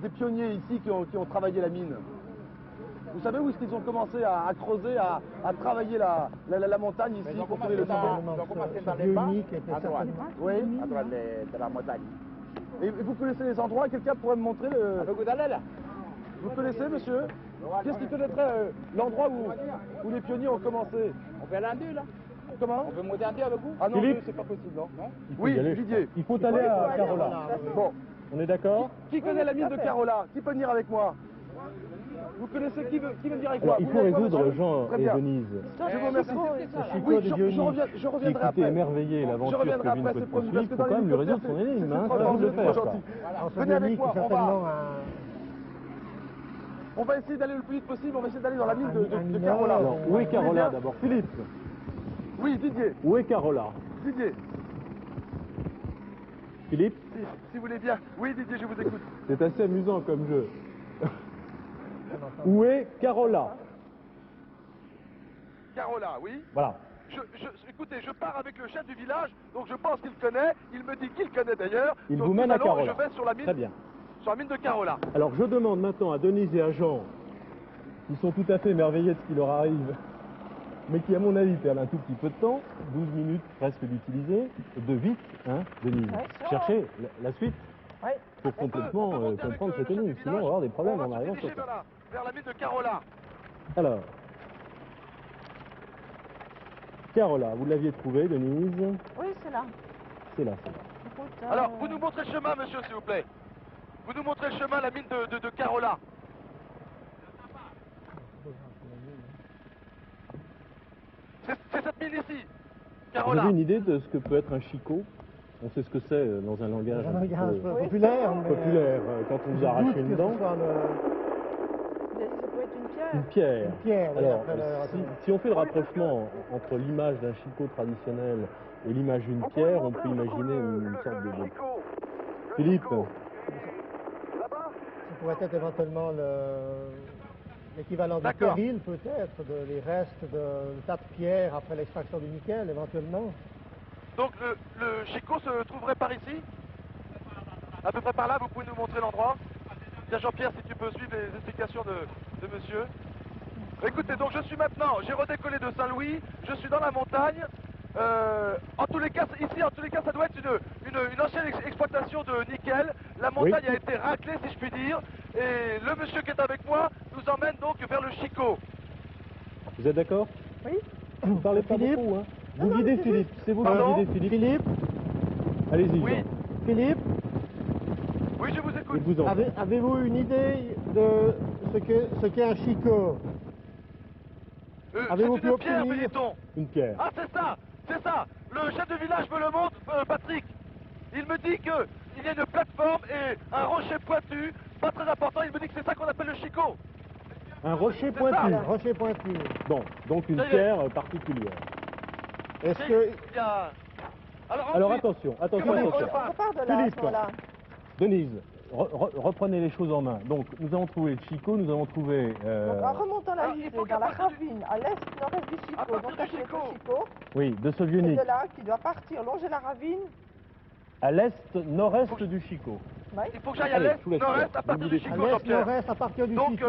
Speaker 2: des pionniers ici qui ont travaillé la mine? Vous savez où est-ce qu'ils ont commencé à creuser, à travailler la montagne ici pour trouver le ciment?
Speaker 6: Ils ont commencé dans les
Speaker 5: vieux
Speaker 6: bas,
Speaker 5: Nick était
Speaker 6: à droite.
Speaker 5: certainement-
Speaker 2: Oui.
Speaker 6: À droite de la montagne.
Speaker 2: Et vous connaissez les endroits? Quelqu'un pourrait me montrer le...
Speaker 6: Avec vous d'aller là?
Speaker 2: Vous connaissez, monsieur? Qu'est-ce qui connaîtrait l'endroit où les pionniers ont commencé?
Speaker 6: On fait l'endu là?
Speaker 2: Comment?
Speaker 6: On peut monter en deux avec vous?
Speaker 2: Ah non,
Speaker 1: Philippe.
Speaker 2: c'est pas possible, non?
Speaker 1: Il faut
Speaker 2: Oui,
Speaker 1: y aller, je
Speaker 2: Didier.
Speaker 1: crois. Il faut aller à Carola.
Speaker 2: Bon,
Speaker 1: On est d'accord?
Speaker 2: qui connaît la mine de Carola? Qui peut venir avec moi? Vous connaissez qui veut venir avec
Speaker 1: Alors,
Speaker 2: moi?
Speaker 1: il
Speaker 2: Vous
Speaker 1: faut
Speaker 2: venez avec moi,
Speaker 1: résoudre
Speaker 2: monsieur?
Speaker 1: Jean
Speaker 2: Très
Speaker 1: et
Speaker 2: bien.
Speaker 1: Denise.
Speaker 2: Je vous remercie.
Speaker 1: Chico
Speaker 2: Oui,
Speaker 1: de
Speaker 2: je
Speaker 1: Dionis,
Speaker 2: reviendrai
Speaker 1: qui
Speaker 2: après.
Speaker 1: écoutait émerveillé
Speaker 2: Je
Speaker 1: l'aventure que
Speaker 2: reviendrai
Speaker 1: Vine
Speaker 2: après,
Speaker 1: peut
Speaker 2: c'est promis,
Speaker 1: poursuivre. Il
Speaker 2: parce que
Speaker 1: faut
Speaker 2: dans
Speaker 1: quand même
Speaker 2: les
Speaker 1: lui résoudre son
Speaker 2: c'est
Speaker 1: énigme, hein.
Speaker 2: trop
Speaker 1: Ça,
Speaker 2: gentil,
Speaker 1: vous le
Speaker 2: c'est
Speaker 1: faire,
Speaker 2: trop
Speaker 1: ça.
Speaker 2: gentil.
Speaker 5: Alors, ce
Speaker 2: Venez
Speaker 5: vieux
Speaker 2: avec
Speaker 5: Nick
Speaker 2: moi,
Speaker 5: est
Speaker 2: on va.
Speaker 5: certainement
Speaker 2: On va essayer d'aller le plus vite possible, on va essayer d'aller dans la mine de
Speaker 5: mineur.
Speaker 2: Carola.
Speaker 1: Alors, où est Carola
Speaker 2: bien
Speaker 1: d'abord? Philippe,
Speaker 2: Oui, Didier.
Speaker 1: où est Carola?
Speaker 2: Didier,
Speaker 1: Philippe,
Speaker 2: si vous voulez bien. Oui, Didier, je vous écoute.
Speaker 1: c'est assez amusant comme jeu. Où est Carola?
Speaker 2: Carola, oui.
Speaker 1: Voilà.
Speaker 2: Écoutez, je pars avec le chef du village, donc je pense qu'il connaît. Il me dit qu'il connaît d'ailleurs.
Speaker 1: Il
Speaker 2: Donc
Speaker 1: vous mène
Speaker 2: nous
Speaker 1: à
Speaker 2: allons,
Speaker 1: Carola.
Speaker 2: Je vais sur la mine,
Speaker 1: Très bien.
Speaker 2: sur la mine de Carola.
Speaker 1: Alors, je demande maintenant à Denise et à Jean, qui sont tout à fait émerveillés de ce qui leur arrive, mais qui, à mon avis, perdent un tout petit peu de temps, 12 minutes presque d'utiliser, de vite, hein, Denise. Cherchez la suite pour complètement
Speaker 2: On peut monter avec
Speaker 1: comprendre
Speaker 2: le
Speaker 1: cette
Speaker 2: chef du
Speaker 1: énigme. Sinon, on va
Speaker 2: village.
Speaker 1: avoir des problèmes
Speaker 2: On
Speaker 1: en
Speaker 2: va se
Speaker 1: arrivant sur
Speaker 2: diriger
Speaker 1: ça.
Speaker 2: vers la mine de Carola.
Speaker 1: Alors, Carola, vous l'aviez trouvé, Denise?
Speaker 4: Oui, c'est là.
Speaker 1: C'est là, c'est là.
Speaker 4: Écoute,
Speaker 2: Alors, vous nous montrez le chemin, monsieur, s'il vous plaît. Vous nous montrez le chemin, la mine de Carola. C'est cette mine ici,
Speaker 1: Vous
Speaker 2: Carola.
Speaker 1: avez une idée de ce que peut être un chicot? On sait ce que c'est dans un langage
Speaker 5: un langage
Speaker 1: peu
Speaker 5: populaire, mais
Speaker 1: populaire, quand on vous arrache une
Speaker 5: que
Speaker 1: dent.
Speaker 5: ce soit le-
Speaker 4: ça peut être une pierre.
Speaker 1: Une pierre.
Speaker 5: Une pierre, oui,
Speaker 1: Alors,
Speaker 5: après le-
Speaker 1: si on fait le rapprochement entre l'image d'un chicot traditionnel et l'image d'une pierre, on peut imaginer une sorte de... Philippe,
Speaker 5: ça pourrait être éventuellement l'équivalent du
Speaker 2: D'accord.
Speaker 5: terril, peut-être, les restes de tas de pierres après l'extraction du nickel, éventuellement.
Speaker 2: Donc, le Chico se trouverait par ici? À peu près par là, vous pouvez nous montrer l'endroit? Tiens, Jean-Pierre, si tu peux suivre les explications de monsieur. Écoutez, donc je suis maintenant, j'ai redécollé de Saint-Louis, je suis dans la montagne. En tous les cas, ici, ça doit être une ancienne exploitation de nickel. La montagne a été raclée, si je puis dire. Et le monsieur qui est avec moi nous emmène donc vers le Chico.
Speaker 1: vous êtes d'accord?
Speaker 4: Oui.
Speaker 1: Vous parlez pas
Speaker 5: Philippe
Speaker 1: beaucoup, hein? Vous guidez Philippe, c'est vous
Speaker 2: Pardon
Speaker 1: qui guidez Philippe. Allez-y,
Speaker 2: Oui.
Speaker 1: Jean.
Speaker 5: Philippe,
Speaker 2: Oui, je vous
Speaker 1: Il
Speaker 2: écoute.
Speaker 1: vous en...
Speaker 5: avez-vous une idée de ce qu'est un chicot?
Speaker 2: C'est
Speaker 5: Avez-vous pu
Speaker 2: une pierre,
Speaker 5: obtenir-
Speaker 2: me dit-on.
Speaker 1: Une pierre.
Speaker 2: Ah, c'est ça. Le chef de village me le montre, Patrick. Il me dit qu'il y a une plateforme et un rocher pointu, pas très important. Il me dit que c'est ça qu'on appelle le Chico.
Speaker 1: Un rocher
Speaker 2: C'est
Speaker 1: pointu.
Speaker 2: ça.
Speaker 5: Rocher pointu.
Speaker 1: Bon, donc une
Speaker 2: Ça y est.
Speaker 1: pierre particulière.
Speaker 5: Est-ce
Speaker 2: Il
Speaker 5: que...
Speaker 2: y a...
Speaker 1: Alors
Speaker 2: ensuite,
Speaker 1: attention.
Speaker 2: Comment on
Speaker 4: On
Speaker 2: fait?
Speaker 4: part de là, à ce
Speaker 1: Philippe.
Speaker 4: moment-là.
Speaker 1: Denise, reprenez les choses en main. Donc, nous avons trouvé le Chico, nous avons trouvé...
Speaker 4: Donc, en remontant la
Speaker 2: alors, il
Speaker 4: liste
Speaker 2: faut qu'à
Speaker 4: dans la
Speaker 2: partir du-
Speaker 4: ravine, à l'est-nord-est du
Speaker 2: À
Speaker 4: Chico,
Speaker 2: partir
Speaker 4: donc
Speaker 2: du
Speaker 4: ça c'est le
Speaker 2: Chico.
Speaker 4: Chico,
Speaker 1: oui, de ce vieux
Speaker 4: c'est
Speaker 1: Nick.
Speaker 4: de là qui doit partir, longer la ravine.
Speaker 1: À l'est, nord-est du Chico.
Speaker 4: Oui.
Speaker 2: Il faut que j'aille à
Speaker 1: Allez,
Speaker 2: l'est,
Speaker 1: je vous laisse
Speaker 2: nord-est,
Speaker 1: faire.
Speaker 2: à partir
Speaker 1: Vous
Speaker 2: du
Speaker 1: dites-
Speaker 2: Chico,
Speaker 5: à l'est,
Speaker 2: Jean-Pierre.
Speaker 5: nord-est, à partir du
Speaker 2: Donc,
Speaker 5: Chico,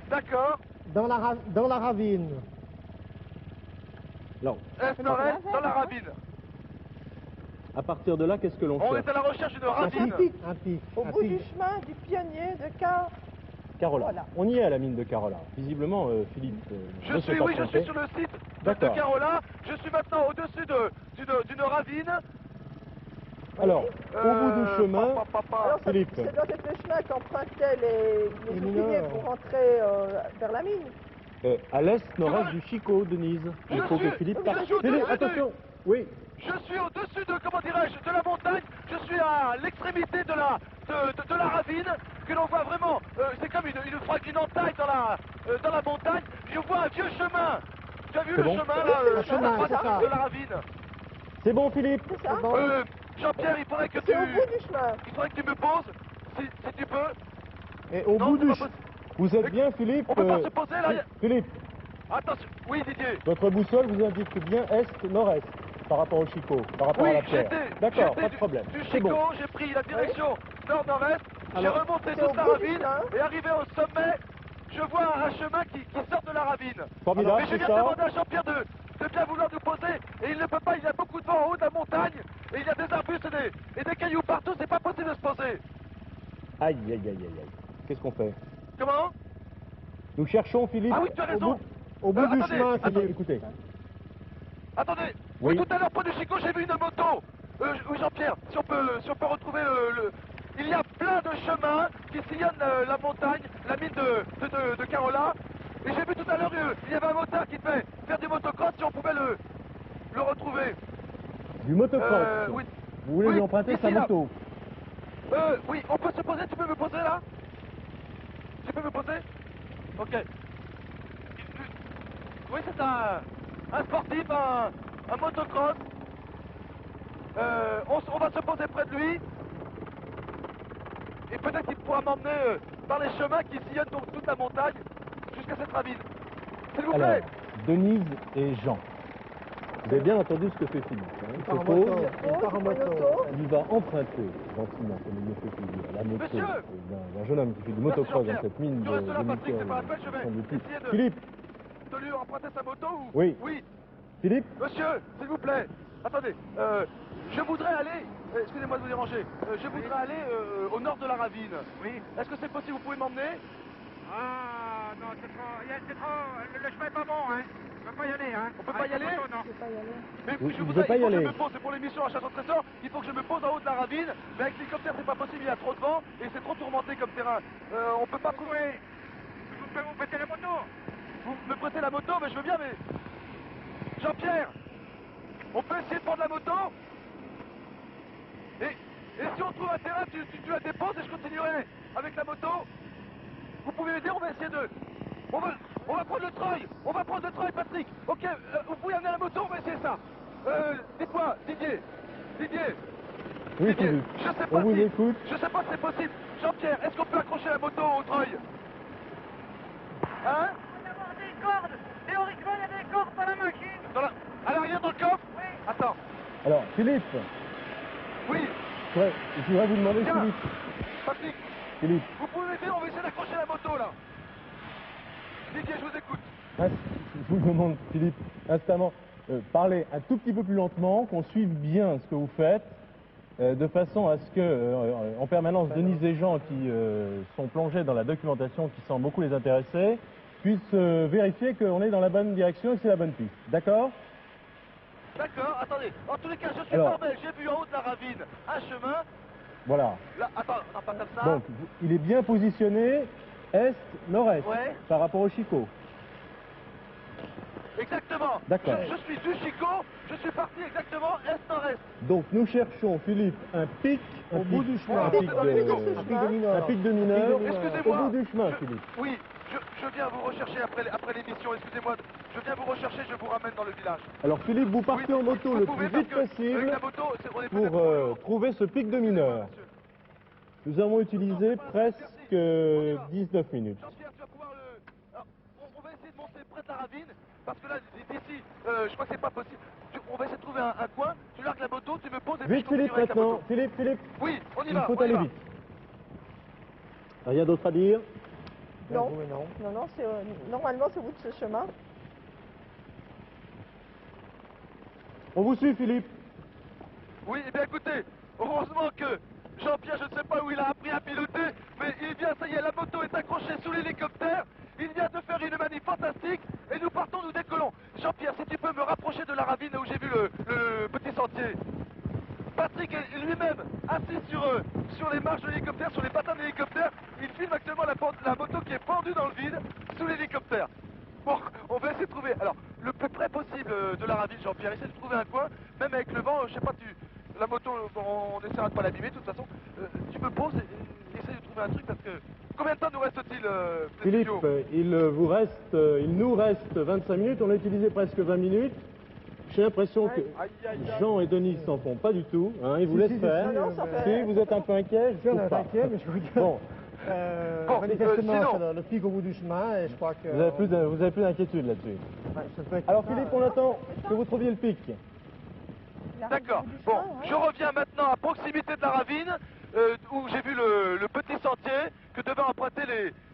Speaker 2: d'accord.
Speaker 5: dans la ravine.
Speaker 1: Alors,
Speaker 2: Est, nord-est, dans la ravine.
Speaker 1: à partir de là, qu'est-ce que l'on
Speaker 2: On
Speaker 1: cherche?
Speaker 2: est à la recherche d'une
Speaker 5: Un
Speaker 2: ravine.
Speaker 5: pic. Un pic.
Speaker 4: Au
Speaker 5: un
Speaker 4: bout
Speaker 5: pic.
Speaker 4: du chemin du pionnier de Car.
Speaker 1: Carola.
Speaker 4: Voilà.
Speaker 1: On y est à la mine de Carola. Visiblement, Philippe...
Speaker 2: Je
Speaker 1: ne
Speaker 2: suis,
Speaker 1: s'est pas
Speaker 2: oui, je
Speaker 1: trompé.
Speaker 2: suis sur le site de
Speaker 1: D'accord.
Speaker 2: Carola. Je suis maintenant au-dessus d'une ravine.
Speaker 1: Alors, au bout du chemin,
Speaker 4: Alors, ça
Speaker 1: Philippe.
Speaker 4: doit être le chemin qu'empruntaient les
Speaker 5: Les
Speaker 4: ouvriers
Speaker 5: mineurs.
Speaker 4: pour rentrer vers la mine.
Speaker 1: À l'est, nord-est du Chicot, Denise. Il faut que Philippe
Speaker 4: je
Speaker 1: parte.
Speaker 4: suis
Speaker 1: Philippe,
Speaker 4: au-dessus
Speaker 1: attention. Oui.
Speaker 2: Je suis au-dessus de, comment dirais-je, de la montagne. Je suis à l'extrémité de la ravine, que l'on voit vraiment. C'est comme une fragmentale dans la montagne. Je vois un vieux chemin. Tu as vu
Speaker 1: C'est
Speaker 2: le
Speaker 1: bon
Speaker 2: chemin
Speaker 5: Oui,
Speaker 2: là,
Speaker 5: c'est le chemin,
Speaker 2: la
Speaker 5: c'est ça.
Speaker 2: de la ravine.
Speaker 1: C'est bon, Philippe.
Speaker 4: C'est ça
Speaker 5: Bon.
Speaker 2: Jean-Pierre, il faudrait que
Speaker 4: C'est au bout du chemin.
Speaker 2: tu me poses, si tu peux.
Speaker 1: Et au
Speaker 2: Non,
Speaker 1: bout
Speaker 2: c'est
Speaker 1: du
Speaker 2: pas
Speaker 1: chemin.
Speaker 2: possible.
Speaker 1: Vous êtes bien, Philippe
Speaker 2: On peut pas se poser là.
Speaker 1: Philippe,
Speaker 2: Attention. Oui, Didier.
Speaker 1: votre boussole vous indique bien est-nord-est par rapport au Chicot, par rapport à
Speaker 2: Oui,
Speaker 1: la pierre. D'accord, pas de problème.
Speaker 2: Du
Speaker 1: C'est
Speaker 2: Chicot,
Speaker 1: bon.
Speaker 2: j'ai pris la direction nord-nord-est, j'ai
Speaker 5: Alors,
Speaker 2: remonté
Speaker 4: c'est au
Speaker 2: toute la
Speaker 4: bout du
Speaker 2: ravine,
Speaker 4: chemin.
Speaker 2: et arrivé au sommet, je vois un chemin qui sort de la ravine.
Speaker 1: Formidable,
Speaker 2: Mais je
Speaker 1: c'est
Speaker 2: viens
Speaker 1: ça.
Speaker 2: demander à Jean-Pierre de bien vouloir nous poser, et il ne peut pas, il y a beaucoup de vent en haut de la montagne, et il y a des arbustes et des cailloux partout, c'est pas possible de se poser.
Speaker 1: Aïe, aïe, aïe, aïe, aïe. Qu'est-ce qu'on fait?
Speaker 2: Comment?
Speaker 1: Nous cherchons, Philippe.
Speaker 2: Ah oui, tu as raison.
Speaker 5: Au bout du
Speaker 2: Attendez,
Speaker 5: chemin,
Speaker 1: Attends,
Speaker 5: Philippe.
Speaker 1: écoutez.
Speaker 2: Attendez,
Speaker 1: Oui.
Speaker 2: oui, tout à l'heure, près du Chicot, j'ai vu une moto. Oui, Jean-Pierre, si on peut retrouver le... Il y a plein de chemins qui sillonnent la montagne, la mine de Carola. Et j'ai vu tout à l'heure, il y avait un moteur qui devait faire du motocross, si on pouvait le retrouver.
Speaker 1: Du motocross.
Speaker 2: Oui.
Speaker 1: Vous voulez
Speaker 2: Oui,
Speaker 1: lui emprunter
Speaker 2: ici,
Speaker 1: sa
Speaker 2: là.
Speaker 1: moto?
Speaker 2: Oui, on peut se poser, tu peux me poser là? Tu peux me poser? Ok. Oui, c'est un sportif, un motocross. On va se poser près de lui. Et peut-être qu'il pourra m'emmener par les chemins qui sillonnent donc toute la montagne jusqu'à cette ravine. S'il vous plaît.
Speaker 1: Alors, Denise et Jean. Vous avez bien entendu ce que fait Philippe. Hein. Il
Speaker 5: Par
Speaker 1: se
Speaker 5: en
Speaker 1: pose,
Speaker 5: moto. Il part en
Speaker 4: Une
Speaker 5: moto.
Speaker 4: auto.
Speaker 1: il va emprunter gentiment, comme il me fait plaisir, la moto
Speaker 2: Monsieur
Speaker 1: d'un jeune homme qui fait du
Speaker 2: Merci,
Speaker 1: motocross dans
Speaker 2: Jean-Pierre.
Speaker 1: cette mine
Speaker 2: Tu restes là,
Speaker 1: de
Speaker 2: Patrick,
Speaker 1: nickel,
Speaker 2: c'est pas la peine, je vais
Speaker 1: semble-t-il.
Speaker 2: essayer de-
Speaker 1: Philippe,
Speaker 2: De lui emprunter sa moto ou...
Speaker 1: Oui.
Speaker 2: Oui.
Speaker 1: Philippe,
Speaker 2: Monsieur, s'il vous plaît. Attendez. Je voudrais aller... excusez-moi de vous déranger. Je voudrais aller au nord de la ravine.
Speaker 6: Oui.
Speaker 2: Est-ce que c'est possible? Vous pouvez m'emmener?
Speaker 6: Ah, non, c'est trop... Le chemin est pas bon, hein. On peut pas y aller, hein.
Speaker 2: On peut pas y aller?
Speaker 6: Non.
Speaker 4: Je vais pas y aller.
Speaker 2: Mais
Speaker 1: Vous-
Speaker 2: je
Speaker 1: vous
Speaker 2: voudrais,
Speaker 1: pouvez pas y
Speaker 2: il faut que
Speaker 1: aller.
Speaker 2: je me pose, c'est pour l'émission à chasse au trésor, il faut que je me pose en haut de la ravine, mais avec l'hélicoptère c'est pas possible, il y a trop de vent et c'est trop tourmenté comme terrain. On peut pas trouver...
Speaker 6: Vous pouvez vous prêter la moto.
Speaker 2: Vous me prêtez la moto, mais je veux bien, mais... Jean-Pierre, on peut essayer de prendre la moto et si on trouve un terrain, tu la déposes et je continuerai avec la moto. Vous pouvez m'aider, on va essayer de... On va prendre le treuil, Patrick. Ok, vous pouvez amener la moto, on va essayer ça. Dites-moi, Didier,
Speaker 1: oui
Speaker 2: Didier,
Speaker 1: Philippe,
Speaker 2: je sais
Speaker 1: on
Speaker 2: pas
Speaker 1: vous
Speaker 2: si...
Speaker 1: écoute.
Speaker 2: Je sais pas si c'est possible. Jean-Pierre, est-ce qu'on peut accrocher la moto au treuil? Hein?
Speaker 6: Il y avoir des cordes. Théoriquement, il y a des cordes dans la machine.
Speaker 2: À l'arrière dans le coffre?
Speaker 6: Oui.
Speaker 2: Attends.
Speaker 1: Alors, Philippe,
Speaker 2: Oui,
Speaker 1: je voudrais vous demander,
Speaker 2: Bien.
Speaker 1: Philippe,
Speaker 2: Patrick, vous pouvez m'aider, on va essayer d'accrocher la moto là. Didier, je vous écoute.
Speaker 1: Je vous demande, Philippe, instamment, parlez un tout petit peu plus lentement, qu'on suive bien ce que vous faites, de façon à ce que, en permanence, Denise et Jean, qui sont plongés dans la documentation, qui semble beaucoup les intéresser, puissent vérifier qu'on est dans la bonne direction et que c'est la bonne piste. D'accord?
Speaker 2: D'accord, attendez. En tous les cas, je suis
Speaker 1: Alors.
Speaker 2: formel. J'ai vu en haut de la ravine un chemin.
Speaker 1: Voilà.
Speaker 2: Là, attends, non, pas comme ça.
Speaker 1: Donc, il est bien positionné est-nord-est
Speaker 2: Ouais.
Speaker 1: par rapport au Chicot.
Speaker 2: Exactement.
Speaker 1: D'accord.
Speaker 2: Je suis du Chicot, je suis parti exactement est-nord-est.
Speaker 1: Donc, nous cherchons, Philippe, un pic,
Speaker 5: Au bout du chemin.
Speaker 1: un pic
Speaker 2: Un pic
Speaker 1: de
Speaker 5: mineur.
Speaker 1: un pic de mineur,
Speaker 2: Excusez-moi.
Speaker 1: au bout du chemin,
Speaker 2: Je-
Speaker 1: Philippe.
Speaker 2: Oui, je viens vous rechercher après l'émission. Excusez-moi, je viens vous rechercher, je vous ramène dans le village.
Speaker 1: Alors, Philippe, vous partez
Speaker 2: Oui,
Speaker 1: en moto
Speaker 2: vous
Speaker 1: le
Speaker 2: pouvez,
Speaker 1: plus vite
Speaker 2: parce que
Speaker 1: possible
Speaker 2: avec la moto, on est peut-être
Speaker 1: pour
Speaker 2: trop lourd.
Speaker 1: trouver ce pic de mineur.
Speaker 2: Monsieur.
Speaker 1: Nous avons utilisé presque 19 minutes.
Speaker 2: Jean-Pierre, tu vas pouvoir le... Alors, on va essayer de monter près de la ravine, parce que là, d'ici, je crois que c'est pas possible. On va essayer de trouver un coin, tu largues la moto, tu me poses et puis
Speaker 1: Vite,
Speaker 2: je continuerai
Speaker 1: Philippe,
Speaker 2: avec la
Speaker 1: maintenant.
Speaker 2: moto.
Speaker 1: Philippe,
Speaker 2: Oui, on y
Speaker 1: il
Speaker 2: va,
Speaker 1: faut
Speaker 2: on y
Speaker 1: aller
Speaker 2: va.
Speaker 1: vite. Rien d'autre à dire?
Speaker 4: Non,
Speaker 5: Oui, non.
Speaker 4: non, c'est normalement c'est au bout de ce chemin.
Speaker 1: On vous suit, Philippe.
Speaker 2: Oui, eh bien écoutez, heureusement que Jean-Pierre, je ne sais pas où il a appris à piloter, mais il vient, ça y est, la moto est accrochée sous l'hélicoptère, il vient de faire une manip fantastique, et nous partons, nous décollons. Jean-Pierre, si tu peux me rapprocher de la ravine où j'ai vu le petit sentier. Patrick lui-même assis sur les marches de l'hélicoptère, sur les patins de l'hélicoptère. Il filme actuellement la moto qui est pendue dans le vide sous l'hélicoptère. Bon, on va essayer de trouver, alors, le plus près possible de la ravine, Jean-Pierre. Essaye de trouver un coin, même avec le vent, je sais pas, la moto, bon, on essaiera de pas l'abîmer de toute façon. Tu me poses et essaye de trouver un truc parce que... Combien de temps nous reste-t-il,
Speaker 1: Philippe, il nous reste 25 minutes, on a utilisé presque 20 minutes. J'ai l'impression que Jean et Denis s'en font pas du tout, hein, ils vous laissent faire. Si, vous êtes un peu inquiet,
Speaker 5: Je suis un peu inquiet, mais je vous dis.
Speaker 1: Bon.
Speaker 5: Manifestement,
Speaker 2: sinon...
Speaker 5: c'est le pic au bout du chemin et je crois que...
Speaker 1: Vous avez plus d'inquiétude là-dessus.
Speaker 5: Ouais, ça peut être
Speaker 1: Alors
Speaker 5: ça,
Speaker 1: Philippe, on attend que vous trouviez le pic.
Speaker 2: D'accord. Bon, je reviens maintenant à proximité de la ravine, où j'ai vu le petit sentier que devaient emprunter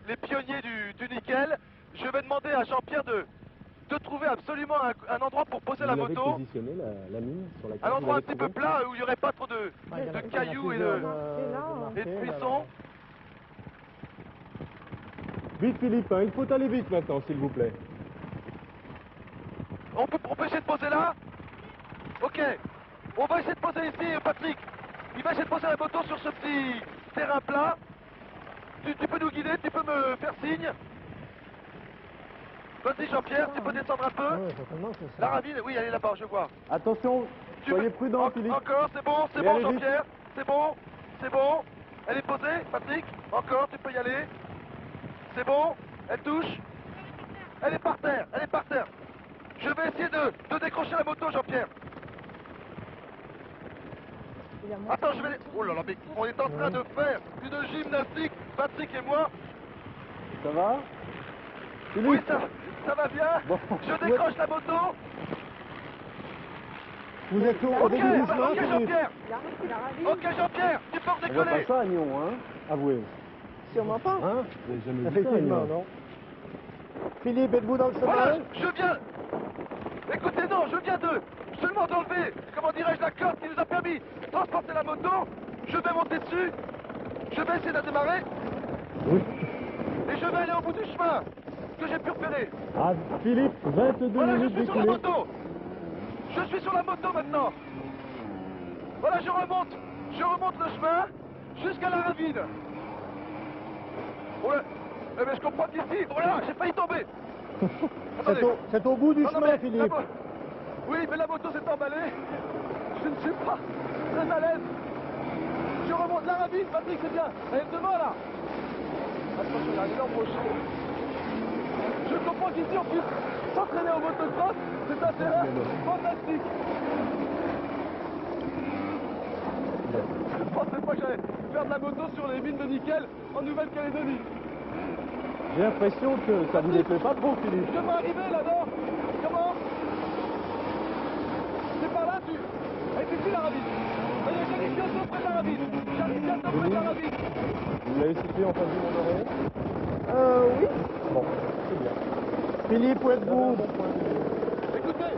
Speaker 2: les pionniers du nickel. Je vais demander à Jean-Pierre de trouver absolument un endroit pour poser la moto.
Speaker 1: Vous avez positionné la mine sur laquelle
Speaker 2: Un endroit un
Speaker 1: vous
Speaker 2: petit
Speaker 1: l'avez
Speaker 2: peu plat où il n'y aurait pas trop de cailloux et de buissons.
Speaker 1: Vite Philippe, hein, il faut aller vite maintenant s'il vous plaît.
Speaker 2: On peut essayer de poser là? Ok. On va essayer de poser ici, Patrick. Il va essayer de poser la moto sur ce petit terrain plat. Tu peux nous guider, tu peux me faire signe. Vas-y Jean-Pierre, tu peux descendre un peu.
Speaker 5: Ouais, certainement, c'est ça.
Speaker 2: La ravine, oui, elle est là-bas, je vois.
Speaker 1: Attention, soyez prudent Philippe.
Speaker 2: Encore, c'est bon
Speaker 1: Mais allez vite.
Speaker 2: Jean-Pierre. C'est bon. Elle est posée, Patrick. Encore, tu peux y aller. C'est bon, elle touche. Elle est par terre. Je vais essayer de décrocher la moto, Jean-Pierre. Attends, je vais... Oh là là, mais on est en train de faire une gymnastique, Patrick et moi.
Speaker 1: Ça va Philippe?
Speaker 2: Oui, ça va bien.
Speaker 1: Bon.
Speaker 2: Je décroche la moto.
Speaker 5: Vous êtes au début du chemin,
Speaker 2: Ok,
Speaker 5: Philippe.
Speaker 2: Jean-Pierre.
Speaker 4: Il a ravi.
Speaker 2: Ok, Jean-Pierre, tu peux
Speaker 1: On voit
Speaker 2: décoller.
Speaker 1: pas ça à Nyon, hein. Avouez.
Speaker 5: Sûrement pas.
Speaker 1: Hein? Vous avez jamais vu ça à
Speaker 5: Effectivement,
Speaker 1: Nyon.
Speaker 5: non. Philippe, êtes-vous dans le chemin?
Speaker 2: Voilà, je viens... Écoutez, non, je viens seulement d'enlever, comment dirais-je, la corde qui nous a permis de transporter la moto. Je vais monter dessus. Je vais essayer de la démarrer.
Speaker 1: Oui.
Speaker 2: Et je vais aller au bout du chemin que j'ai pu repérer.
Speaker 1: Ah, Philippe, 22
Speaker 2: Voilà, je
Speaker 1: minutes
Speaker 2: suis sur la
Speaker 1: d'écoulé.
Speaker 2: moto. Je suis sur la moto maintenant. Voilà, je remonte le chemin jusqu'à la ravine. Oh là, eh ben, je comprends qu'ici, oh là, j'ai failli tomber. Attendez.
Speaker 5: C'est au bout du
Speaker 2: Non, non,
Speaker 5: chemin,
Speaker 2: mais
Speaker 5: Philippe.
Speaker 2: Oui, mais la moto s'est emballée. Je ne suis pas très à l'aise. Je remonte la ravine, Patrick, c'est bien. Elle est devant, là. Attention, il y a un énorme rocher. Je comprends qu'ici, on puisse s'entraîner au motocross. C'est un terrain fantastique. Je ne pensais pas que j'allais faire de la moto sur les mines de nickel en Nouvelle-Calédonie.
Speaker 1: J'ai l'impression que ça vous déplaît pas trop Philippe.
Speaker 2: Je vais arriver là-bas. Comment? C'est par là, tu... Et c'est ici la ravine. J'arrive bientôt près de la ravine.
Speaker 1: Vous l'avez situé en face du Mont Doré?
Speaker 5: Oui.
Speaker 1: Bon, c'est bien.
Speaker 5: Philippe, où êtes-vous?
Speaker 2: Écoutez.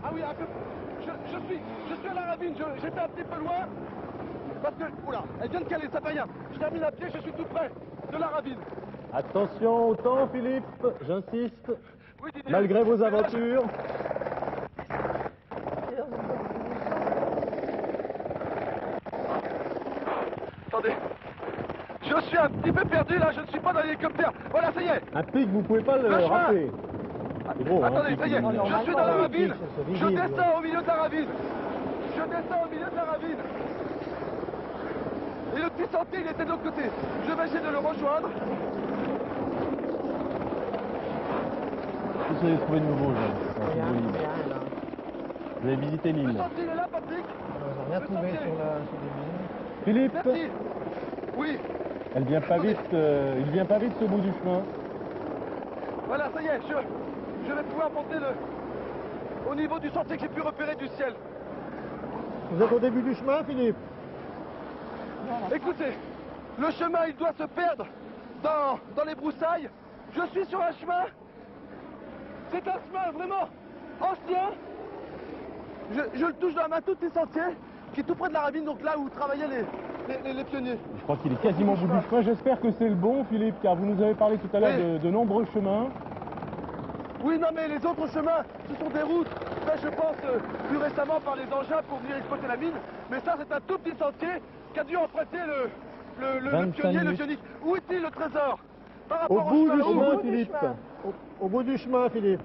Speaker 2: Ah oui, un peu... Je suis à la ravine. J'étais un petit peu loin. Parce que... Oula, elle vient de caler, ça fait rien. Je termine à pied, je suis tout près de la ravine.
Speaker 1: Attention au temps Philippe, j'insiste.
Speaker 2: Oui, Didier.
Speaker 1: Malgré vos aventures.
Speaker 2: Attendez. Je suis un petit peu perdu là, je ne suis pas dans l'hélicoptère. Voilà, ça y est.
Speaker 1: Un pic, vous pouvez pas le
Speaker 2: Le chemin.
Speaker 1: rater. C'est beau,
Speaker 2: Attendez,
Speaker 1: hein,
Speaker 2: ça y est,
Speaker 1: pic.
Speaker 2: je suis dans la ravine.
Speaker 5: c'est
Speaker 2: Je
Speaker 5: visible.
Speaker 2: descends au milieu de la ravine. Et le petit sentier, il était de l'autre côté. Je vais essayer de le rejoindre.
Speaker 1: Qu'est-ce que vous avez trouvé de nouveau, Jean?
Speaker 5: Rien, rien, là.
Speaker 1: Vous avez visité
Speaker 2: Le
Speaker 1: l'île.
Speaker 2: sentier, il est là, Patrick.
Speaker 5: On n'a rien trouvé sur les mines.
Speaker 1: Philippe,
Speaker 2: Merci. Oui,
Speaker 1: il vient pas vite ce bout du chemin.
Speaker 2: voilà, ça y est, je vais pouvoir monter au niveau du sentier que j'ai pu repérer du ciel.
Speaker 5: Vous êtes au début du chemin, Philippe?
Speaker 2: Écoutez, le chemin, il doit se perdre dans les broussailles. Je suis sur un chemin. C'est un chemin vraiment ancien. Je le touche dans la main, tout petit sentier, qui est tout près de la ravine, donc là où travaillaient les pionniers.
Speaker 1: Je crois qu'il est quasiment au bout du chemin. J'espère que c'est le bon, Philippe, car vous nous avez parlé tout à l'heure
Speaker 2: Oui.
Speaker 1: de nombreux chemins.
Speaker 2: Oui, non, mais les autres chemins, ce sont des routes faites, je pense, plus récemment par les engins pour venir exploiter la mine. Mais ça, c'est un tout petit sentier qu'a dû emprunter le pionnier, le pionnier. Où est-il le trésor? Par rapport
Speaker 5: Au bout du
Speaker 2: chemin,
Speaker 5: chemin, Philippe. Au bout du chemin, Philippe.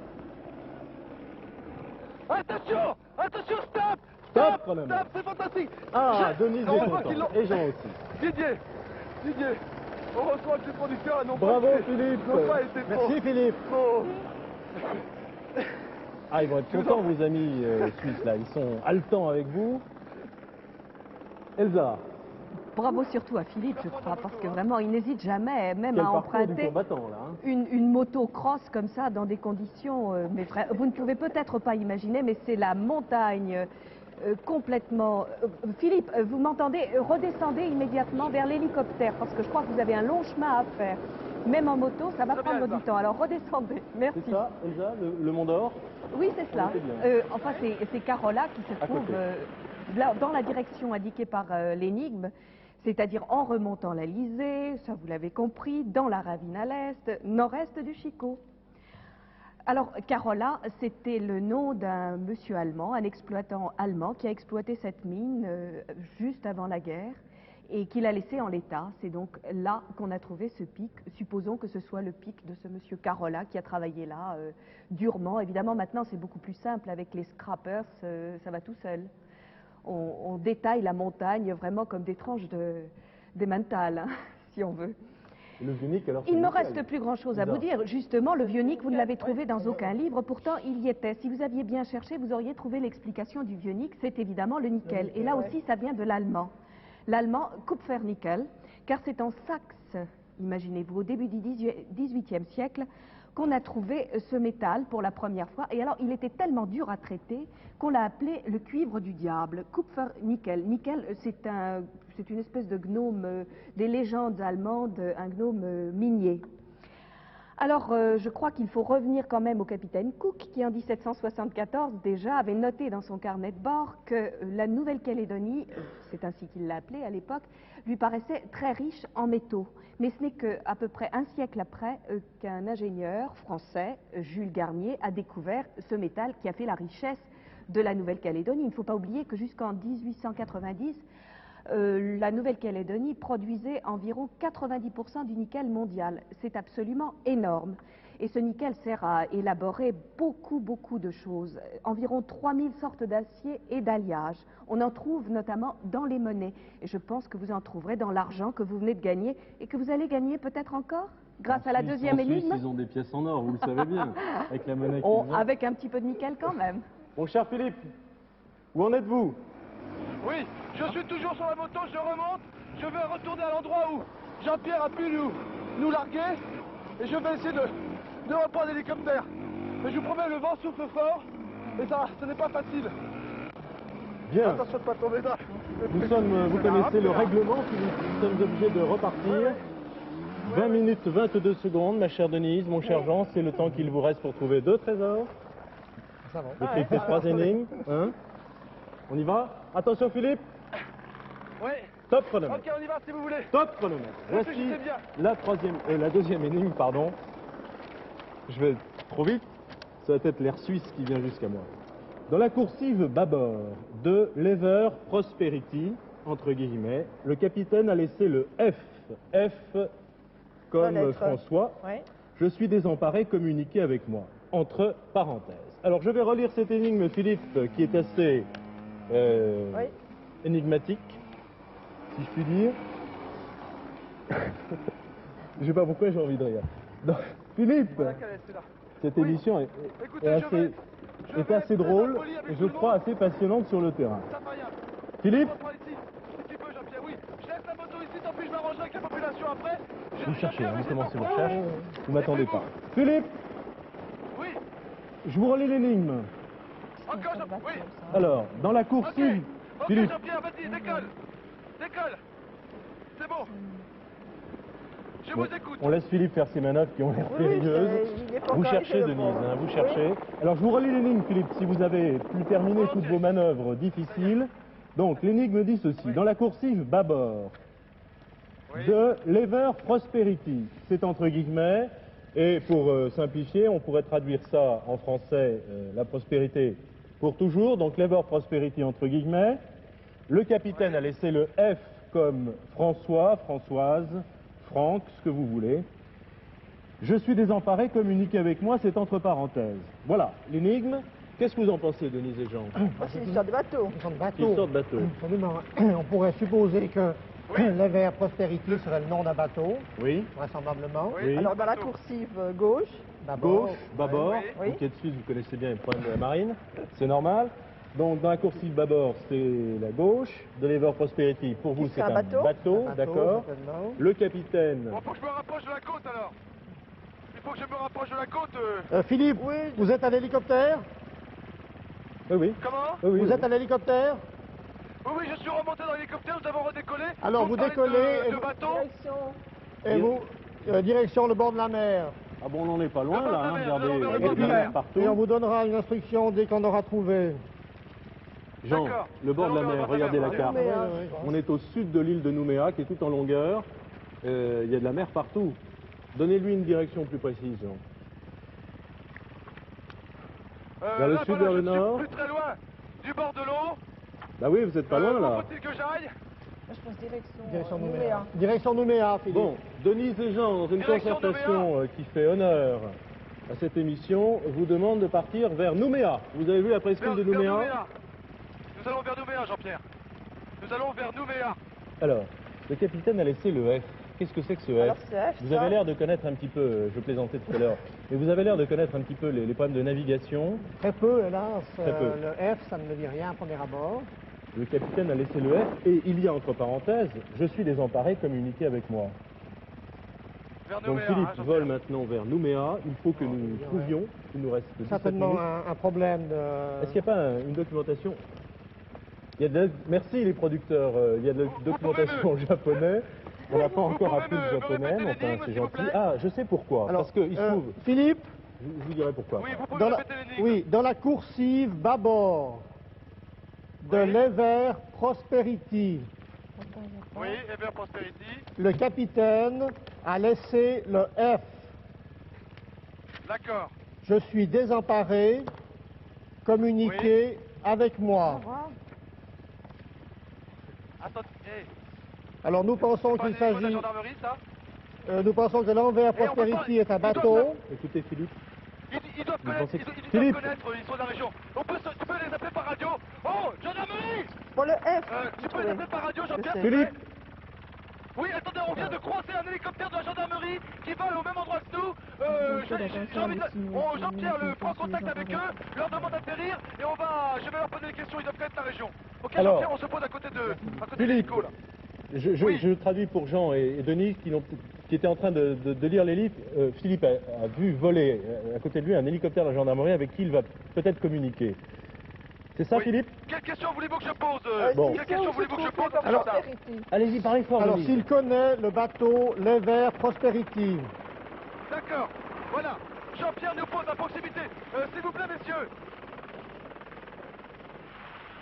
Speaker 2: Attention! Attention, stop!
Speaker 5: Stop, chronomètre.
Speaker 2: Stop, c'est fantastique!
Speaker 5: Ah, Denise est
Speaker 2: Heureusement qu'ils
Speaker 5: content.
Speaker 2: l'ont-
Speaker 5: Et Jean aussi.
Speaker 2: Didier, heureusement que les producteurs n'ont
Speaker 5: Bravo,
Speaker 2: pas,
Speaker 5: Philippe.
Speaker 2: n'ont pas été
Speaker 5: Merci, Philippe.
Speaker 2: trop-
Speaker 1: Ah, ils vont être contents, vos amis suisses, là. Ils sont haletants avec vous. Elsa,
Speaker 3: Bravo surtout à Philippe, je crois, parce que vraiment, il n'hésite jamais, même
Speaker 1: quel
Speaker 3: à
Speaker 1: parcours du
Speaker 3: emprunter
Speaker 1: combattant, là. Hein.
Speaker 3: une moto cross comme ça, dans des conditions... vous ne pouvez peut-être pas imaginer, mais c'est la montagne complètement... Philippe, vous m'entendez? Redescendez immédiatement vers l'hélicoptère, parce que je crois que vous avez un long chemin à faire. Même en moto, ça va
Speaker 2: Très bien,
Speaker 3: prendre du
Speaker 2: Elsa.
Speaker 3: temps. Alors redescendez, merci.
Speaker 1: C'est ça, Elsa, le Mont d'Or?
Speaker 3: Oui, c'est cela.
Speaker 1: était bien.
Speaker 3: Enfin, c'est Carola qui se
Speaker 1: À
Speaker 3: trouve
Speaker 1: côté.
Speaker 3: dans la direction indiquée par l'énigme, c'est-à-dire en remontant l'Alizé, ça vous l'avez compris, dans la ravine à l'est, nord-est du Chicot. Alors, Carola, c'était le nom d'un monsieur allemand, un exploitant allemand qui a exploité cette mine juste avant la guerre et qui l'a laissé en l'état. C'est donc là qu'on a trouvé ce pic. Supposons que ce soit le pic de ce monsieur Carola qui a travaillé là durement. Évidemment, maintenant, c'est beaucoup plus simple avec les scrappers, ça va tout seul. On détaille la montagne vraiment comme des tranches d'emmental, hein, si on veut.
Speaker 1: Le Vionic, alors
Speaker 3: Il ne me
Speaker 1: nickel.
Speaker 3: reste plus grand-chose à
Speaker 1: Elsa.
Speaker 3: vous dire. Justement, le Vionic, vous ne l'avez trouvé dans aucun livre, pourtant il y était. Si vous aviez bien cherché, vous auriez trouvé l'explication du Vionic, c'est évidemment le nickel. Et là aussi, ça vient de l'allemand. L'allemand Kupfernickel, car c'est en Saxe, imaginez-vous, au début du XVIIIe siècle, qu'on a trouvé ce métal pour la première fois. Et alors, il était tellement dur à traiter qu'on l'a appelé le cuivre du diable, Kupfernickel. Nickel, c'est une espèce de gnome des légendes allemandes, un gnome minier. Alors, je crois qu'il faut revenir quand même au capitaine Cook, qui en 1774 déjà avait noté dans son carnet de bord que la Nouvelle-Calédonie, c'est ainsi qu'il l'a appelée à l'époque, lui paraissait très riche en métaux. Mais ce n'est qu'à peu près un siècle après qu'un ingénieur français, Jules Garnier, a découvert ce métal qui a fait la richesse de la Nouvelle-Calédonie. Il ne faut pas oublier que jusqu'en 1890, la Nouvelle-Calédonie produisait environ 90% du nickel mondial. C'est absolument énorme. Et ce nickel sert à élaborer beaucoup de choses. Environ 3000 sortes d'acier et d'alliages. On en trouve notamment dans les monnaies. Et je pense que vous en trouverez dans l'argent que vous venez de gagner et que vous allez gagner peut-être encore grâce à la deuxième
Speaker 1: en Suisse,
Speaker 3: énigme.
Speaker 1: ils ont des pièces en or, vous le savez bien, avec la monnaie qu'ils ont.
Speaker 3: Avec un petit peu de nickel quand même.
Speaker 1: Mon cher Philippe, où en êtes-vous?
Speaker 2: Oui, je suis toujours sur la moto, je remonte, je vais retourner à l'endroit où Jean-Pierre a pu nous larguer, et je vais essayer de reprendre l'hélicoptère. Mais je vous promets, le vent souffle fort, et ça, ce n'est pas facile.
Speaker 1: Bien.
Speaker 2: Attention de pas tomber là.
Speaker 1: Vous connaissez le règlement, Philippe. Nous sommes obligés de repartir. 20 minutes 22 secondes, ma chère Denise, mon cher Jean, c'est le temps qu'il vous reste pour trouver 2 trésors.
Speaker 5: Ça va.
Speaker 1: Décrypter 3 énigmes. Hein? On y va? Attention Philippe,
Speaker 2: Oui,
Speaker 1: top chronomètre.
Speaker 2: ok, on y va si vous voulez.
Speaker 1: Top chronomètre. Voici
Speaker 2: Réfléchissez bien.
Speaker 1: la deuxième énigme, pardon. Je vais trop vite. Ça va être l'air suisse qui vient jusqu'à moi. Dans la coursive bâbord de l'Ever Prosperity, entre guillemets, le capitaine a laissé le F. F comme
Speaker 4: lettre.
Speaker 1: François.
Speaker 4: Oui.
Speaker 1: Je suis désemparé, communiquez avec moi. Entre parenthèses. Alors je vais relire cette énigme, Philippe, qui est assez
Speaker 4: Oui.
Speaker 1: énigmatique, si je puis dire. Je sais pas pourquoi j'ai envie de rire. Donc, Philippe,
Speaker 2: Voilà quelle est, celui-là.
Speaker 1: cette
Speaker 2: Oui.
Speaker 1: émission
Speaker 2: Écoutez,
Speaker 1: est
Speaker 2: je vais
Speaker 1: assez
Speaker 2: être très
Speaker 1: drôle
Speaker 2: poli avec
Speaker 1: et
Speaker 2: tout
Speaker 1: je
Speaker 2: le
Speaker 1: crois
Speaker 2: monde.
Speaker 1: assez passionnante sur le terrain.
Speaker 2: Ça fait rien.
Speaker 1: Philippe,
Speaker 2: Je reprends ici. Si tu peux, Jean-Pierre, oui. Je laisse la moto ici, tant pis je m'arrangerai avec la population après.
Speaker 1: vous cherchez,
Speaker 2: Jean-Pierre,
Speaker 1: vous
Speaker 2: c'est
Speaker 1: commencez vos
Speaker 2: pour
Speaker 1: recherches,
Speaker 2: vous.
Speaker 1: vous m'attendez pas.
Speaker 2: Dépêchez-vous.
Speaker 1: Philippe,
Speaker 2: Oui.
Speaker 1: je vous relis l'énigme.
Speaker 2: Encore, Jean-Pierre. Oui.
Speaker 1: Alors, dans la
Speaker 2: Ok.
Speaker 1: coursive,
Speaker 2: Ok,
Speaker 1: Philippe,
Speaker 2: Jean-Pierre, vas-y, décolle. Décolle. C'est bon. Je
Speaker 1: bon,
Speaker 2: vous écoute.
Speaker 1: on laisse Philippe faire ses manœuvres qui ont l'air
Speaker 4: Oui,
Speaker 1: périlleuses.
Speaker 4: il est pas
Speaker 1: Vous
Speaker 4: encore
Speaker 1: cherchez,
Speaker 4: arrivé, le
Speaker 1: Denise,
Speaker 4: pauvre.
Speaker 1: hein, vous cherchez. Alors, je vous relis l'énigme, Philippe, si vous avez pu terminer toutes vos manœuvres difficiles. Donc, l'énigme dit ceci. Dans la coursive bâbord
Speaker 2: Oui.
Speaker 1: de l'Ever Prosperity, c'est entre guillemets Et pour simplifier, on pourrait traduire ça en français, la prospérité pour toujours, donc l'ever prosperity entre guillemets. Le capitaine a laissé le F comme François, Françoise, Franck, ce que vous voulez. Je suis désemparé, communiquez avec moi, c'est entre parenthèses. Voilà, l'énigme. Qu'est-ce que vous en pensez, Denise et Jean?
Speaker 4: C'est l'histoire de bateau.
Speaker 5: Une
Speaker 1: sorte de bateau.
Speaker 5: Absolument. On pourrait supposer que l'Ever Prosperity serait le nom d'un bateau,
Speaker 1: Oui.
Speaker 5: vraisemblablement.
Speaker 1: Oui.
Speaker 4: Alors dans la coursive gauche,
Speaker 5: D'abord,
Speaker 1: Gauche, bâbord.
Speaker 4: Oui.
Speaker 1: Ok, de suite, vous connaissez bien les problèmes de la marine. C'est normal. Donc, dans la coursive bâbord, c'est la gauche. De l'Ever Prosperity, pour vous, c'est
Speaker 4: serait
Speaker 1: un
Speaker 4: un bateau.
Speaker 1: bateau, d'accord.
Speaker 5: certainement.
Speaker 1: Le capitaine.
Speaker 2: Bon, faut que je me rapproche de la côte alors. Il faut que je me rapproche de la côte.
Speaker 5: Philippe, vous êtes à l'hélicoptère?
Speaker 1: Oui, oui.
Speaker 2: Comment?
Speaker 1: Oui, oui,
Speaker 5: Vous
Speaker 1: oui.
Speaker 5: êtes à l'hélicoptère?
Speaker 2: Oui, je suis remonté dans l'hélicoptère, nous avons redécollé.
Speaker 5: Alors, vous
Speaker 2: parlez
Speaker 5: décollez et
Speaker 2: de
Speaker 5: vous-
Speaker 2: bateau.
Speaker 4: direction.
Speaker 5: Et vous, direction le bord de la mer.
Speaker 1: Ah bon, on n'en est pas loin,
Speaker 2: Le bord
Speaker 1: là,
Speaker 2: de la
Speaker 1: hein,
Speaker 2: mer,
Speaker 1: regardez,
Speaker 2: nous allons vers le
Speaker 1: il y a
Speaker 2: bord
Speaker 1: de
Speaker 2: de
Speaker 1: la
Speaker 2: la
Speaker 1: mer
Speaker 2: mer.
Speaker 1: partout.
Speaker 5: Et on vous donnera une instruction dès qu'on aura trouvé.
Speaker 1: Jean,
Speaker 2: D'accord.
Speaker 1: le bord de la
Speaker 2: Nous allons
Speaker 1: mer,
Speaker 2: vers le bord de
Speaker 1: regardez
Speaker 2: la
Speaker 1: la
Speaker 2: mer.
Speaker 1: carte.
Speaker 4: Nouméa.
Speaker 5: Oui, oui.
Speaker 1: On est au sud de l'île de Nouméa, qui est tout en longueur. Il y a de la mer partout. Donnez-lui une direction plus précise, Jean. Vers le
Speaker 2: Là,
Speaker 1: sud,
Speaker 2: voilà,
Speaker 1: vers le
Speaker 2: je suis
Speaker 1: nord.
Speaker 2: plus très loin du bord de l'eau.
Speaker 1: Bah oui, vous êtes pas loin,
Speaker 2: Où
Speaker 1: là.
Speaker 2: faut-il que j'aille?
Speaker 4: Moi je pense direction,
Speaker 5: Direction
Speaker 4: Nouméa.
Speaker 5: Nouméa. Direction Nouméa, Philippe.
Speaker 1: Bon, Denise et Jean, dans une
Speaker 2: Direction
Speaker 1: concertation qui fait honneur à cette émission, vous demande de partir vers Nouméa. Vous avez vu la presqu'île de Nouméa?
Speaker 2: Nous allons vers Nouméa, Jean-Pierre. Nous allons vers Nouméa.
Speaker 1: Alors, le capitaine a laissé le F. Qu'est-ce que c'est que ce F?
Speaker 4: Alors c'est F,
Speaker 1: Vous
Speaker 4: ça.
Speaker 1: avez l'air de connaître un petit peu, je plaisantais tout à l'heure, mais vous avez l'air de connaître un petit peu les problèmes de navigation.
Speaker 5: Très peu, hélas.
Speaker 1: Très peu.
Speaker 5: Le F, ça ne me dit rien à premier abord.
Speaker 1: Le capitaine a laissé le F et il y a entre parenthèses, je suis désemparé, communiquez avec moi.
Speaker 2: Vers
Speaker 1: Donc
Speaker 2: Nouméa,
Speaker 1: Philippe
Speaker 2: hein, Jean-Pierre.
Speaker 1: vole maintenant vers Nouméa, il faut que nous trouvions, il nous reste 17
Speaker 5: Certainement
Speaker 1: minutes.
Speaker 5: un problème de...
Speaker 1: Est-ce qu'il n'y a pas une documentation? Il y a merci les producteurs, il y a de la documentation en japonais. On n'a pas encore
Speaker 2: pouvez
Speaker 1: appris le
Speaker 2: me
Speaker 1: japonais,
Speaker 2: répéter
Speaker 1: mais enfin
Speaker 2: l'énigme,
Speaker 1: c'est
Speaker 2: s'il vous
Speaker 1: gentil.
Speaker 2: plaît
Speaker 1: Ah, je sais pourquoi.
Speaker 5: Alors,
Speaker 1: parce qu'il se trouve,
Speaker 5: Philippe,
Speaker 1: je vous dirai pourquoi.
Speaker 2: Oui, vous pouvez
Speaker 5: dans la,
Speaker 2: répéter l'énigme.
Speaker 5: oui, dans la coursive bâbord de
Speaker 2: Oui.
Speaker 5: l'Ever Prosperity,
Speaker 2: Oui, Ever Prosperity.
Speaker 5: le capitaine a laissé le F.
Speaker 2: D'accord.
Speaker 5: Je suis désemparé, communiquez avec moi.
Speaker 2: Attends, hey,
Speaker 5: Alors nous pensons
Speaker 2: c'est pas
Speaker 5: qu'il
Speaker 2: des éléments de la
Speaker 5: s'agit,
Speaker 2: gendarmerie, ça?
Speaker 5: nous pensons que l'Enver
Speaker 2: Et on peut
Speaker 5: Prosperity
Speaker 2: pas-
Speaker 5: est un
Speaker 2: ils doivent
Speaker 5: bateau.
Speaker 1: Écoutez Philippe,
Speaker 2: Ils doivent connaître,
Speaker 1: pensez que-
Speaker 2: ils doivent
Speaker 1: Philippe.
Speaker 2: connaître, ils sont de la région. Tu peux les appeler par radio? Oh, gendarmerie!
Speaker 4: Bon, le F,
Speaker 2: Tu peux les appeler par radio, Jean-Pierre?
Speaker 4: sais.
Speaker 2: s'il te plaît?
Speaker 1: Philippe.
Speaker 2: Oui, attendez, on vient de croiser un hélicoptère de la gendarmerie qui vole au même endroit que nous. J'ai envie de... Jean-Pierre prend contact avec eux, leur demande d'atterrir et je vais leur poser des questions, ils doivent connaître la région. Ok,
Speaker 1: Alors,
Speaker 2: Jean-Pierre, on se pose à côté de
Speaker 1: Philippe.
Speaker 2: l'hélico, là. Oui.
Speaker 1: Je traduis pour Jean et Denis qui étaient en train de lire les livres. Philippe a vu voler à côté de lui un hélicoptère de la gendarmerie avec qui il va peut-être communiquer. C'est ça
Speaker 2: Oui.
Speaker 1: Philippe?
Speaker 2: Quelle question voulez-vous que je pose
Speaker 1: Bon.
Speaker 2: Quelle question voulez-vous que je pose
Speaker 5: Alors,
Speaker 1: Allez-y, parlez fort.
Speaker 5: Alors
Speaker 1: Denis.
Speaker 5: s'il connaît le bateau l'Ever Prosperity,
Speaker 2: D'accord, voilà. Jean-Pierre nous pose à proximité. S'il vous plaît, messieurs.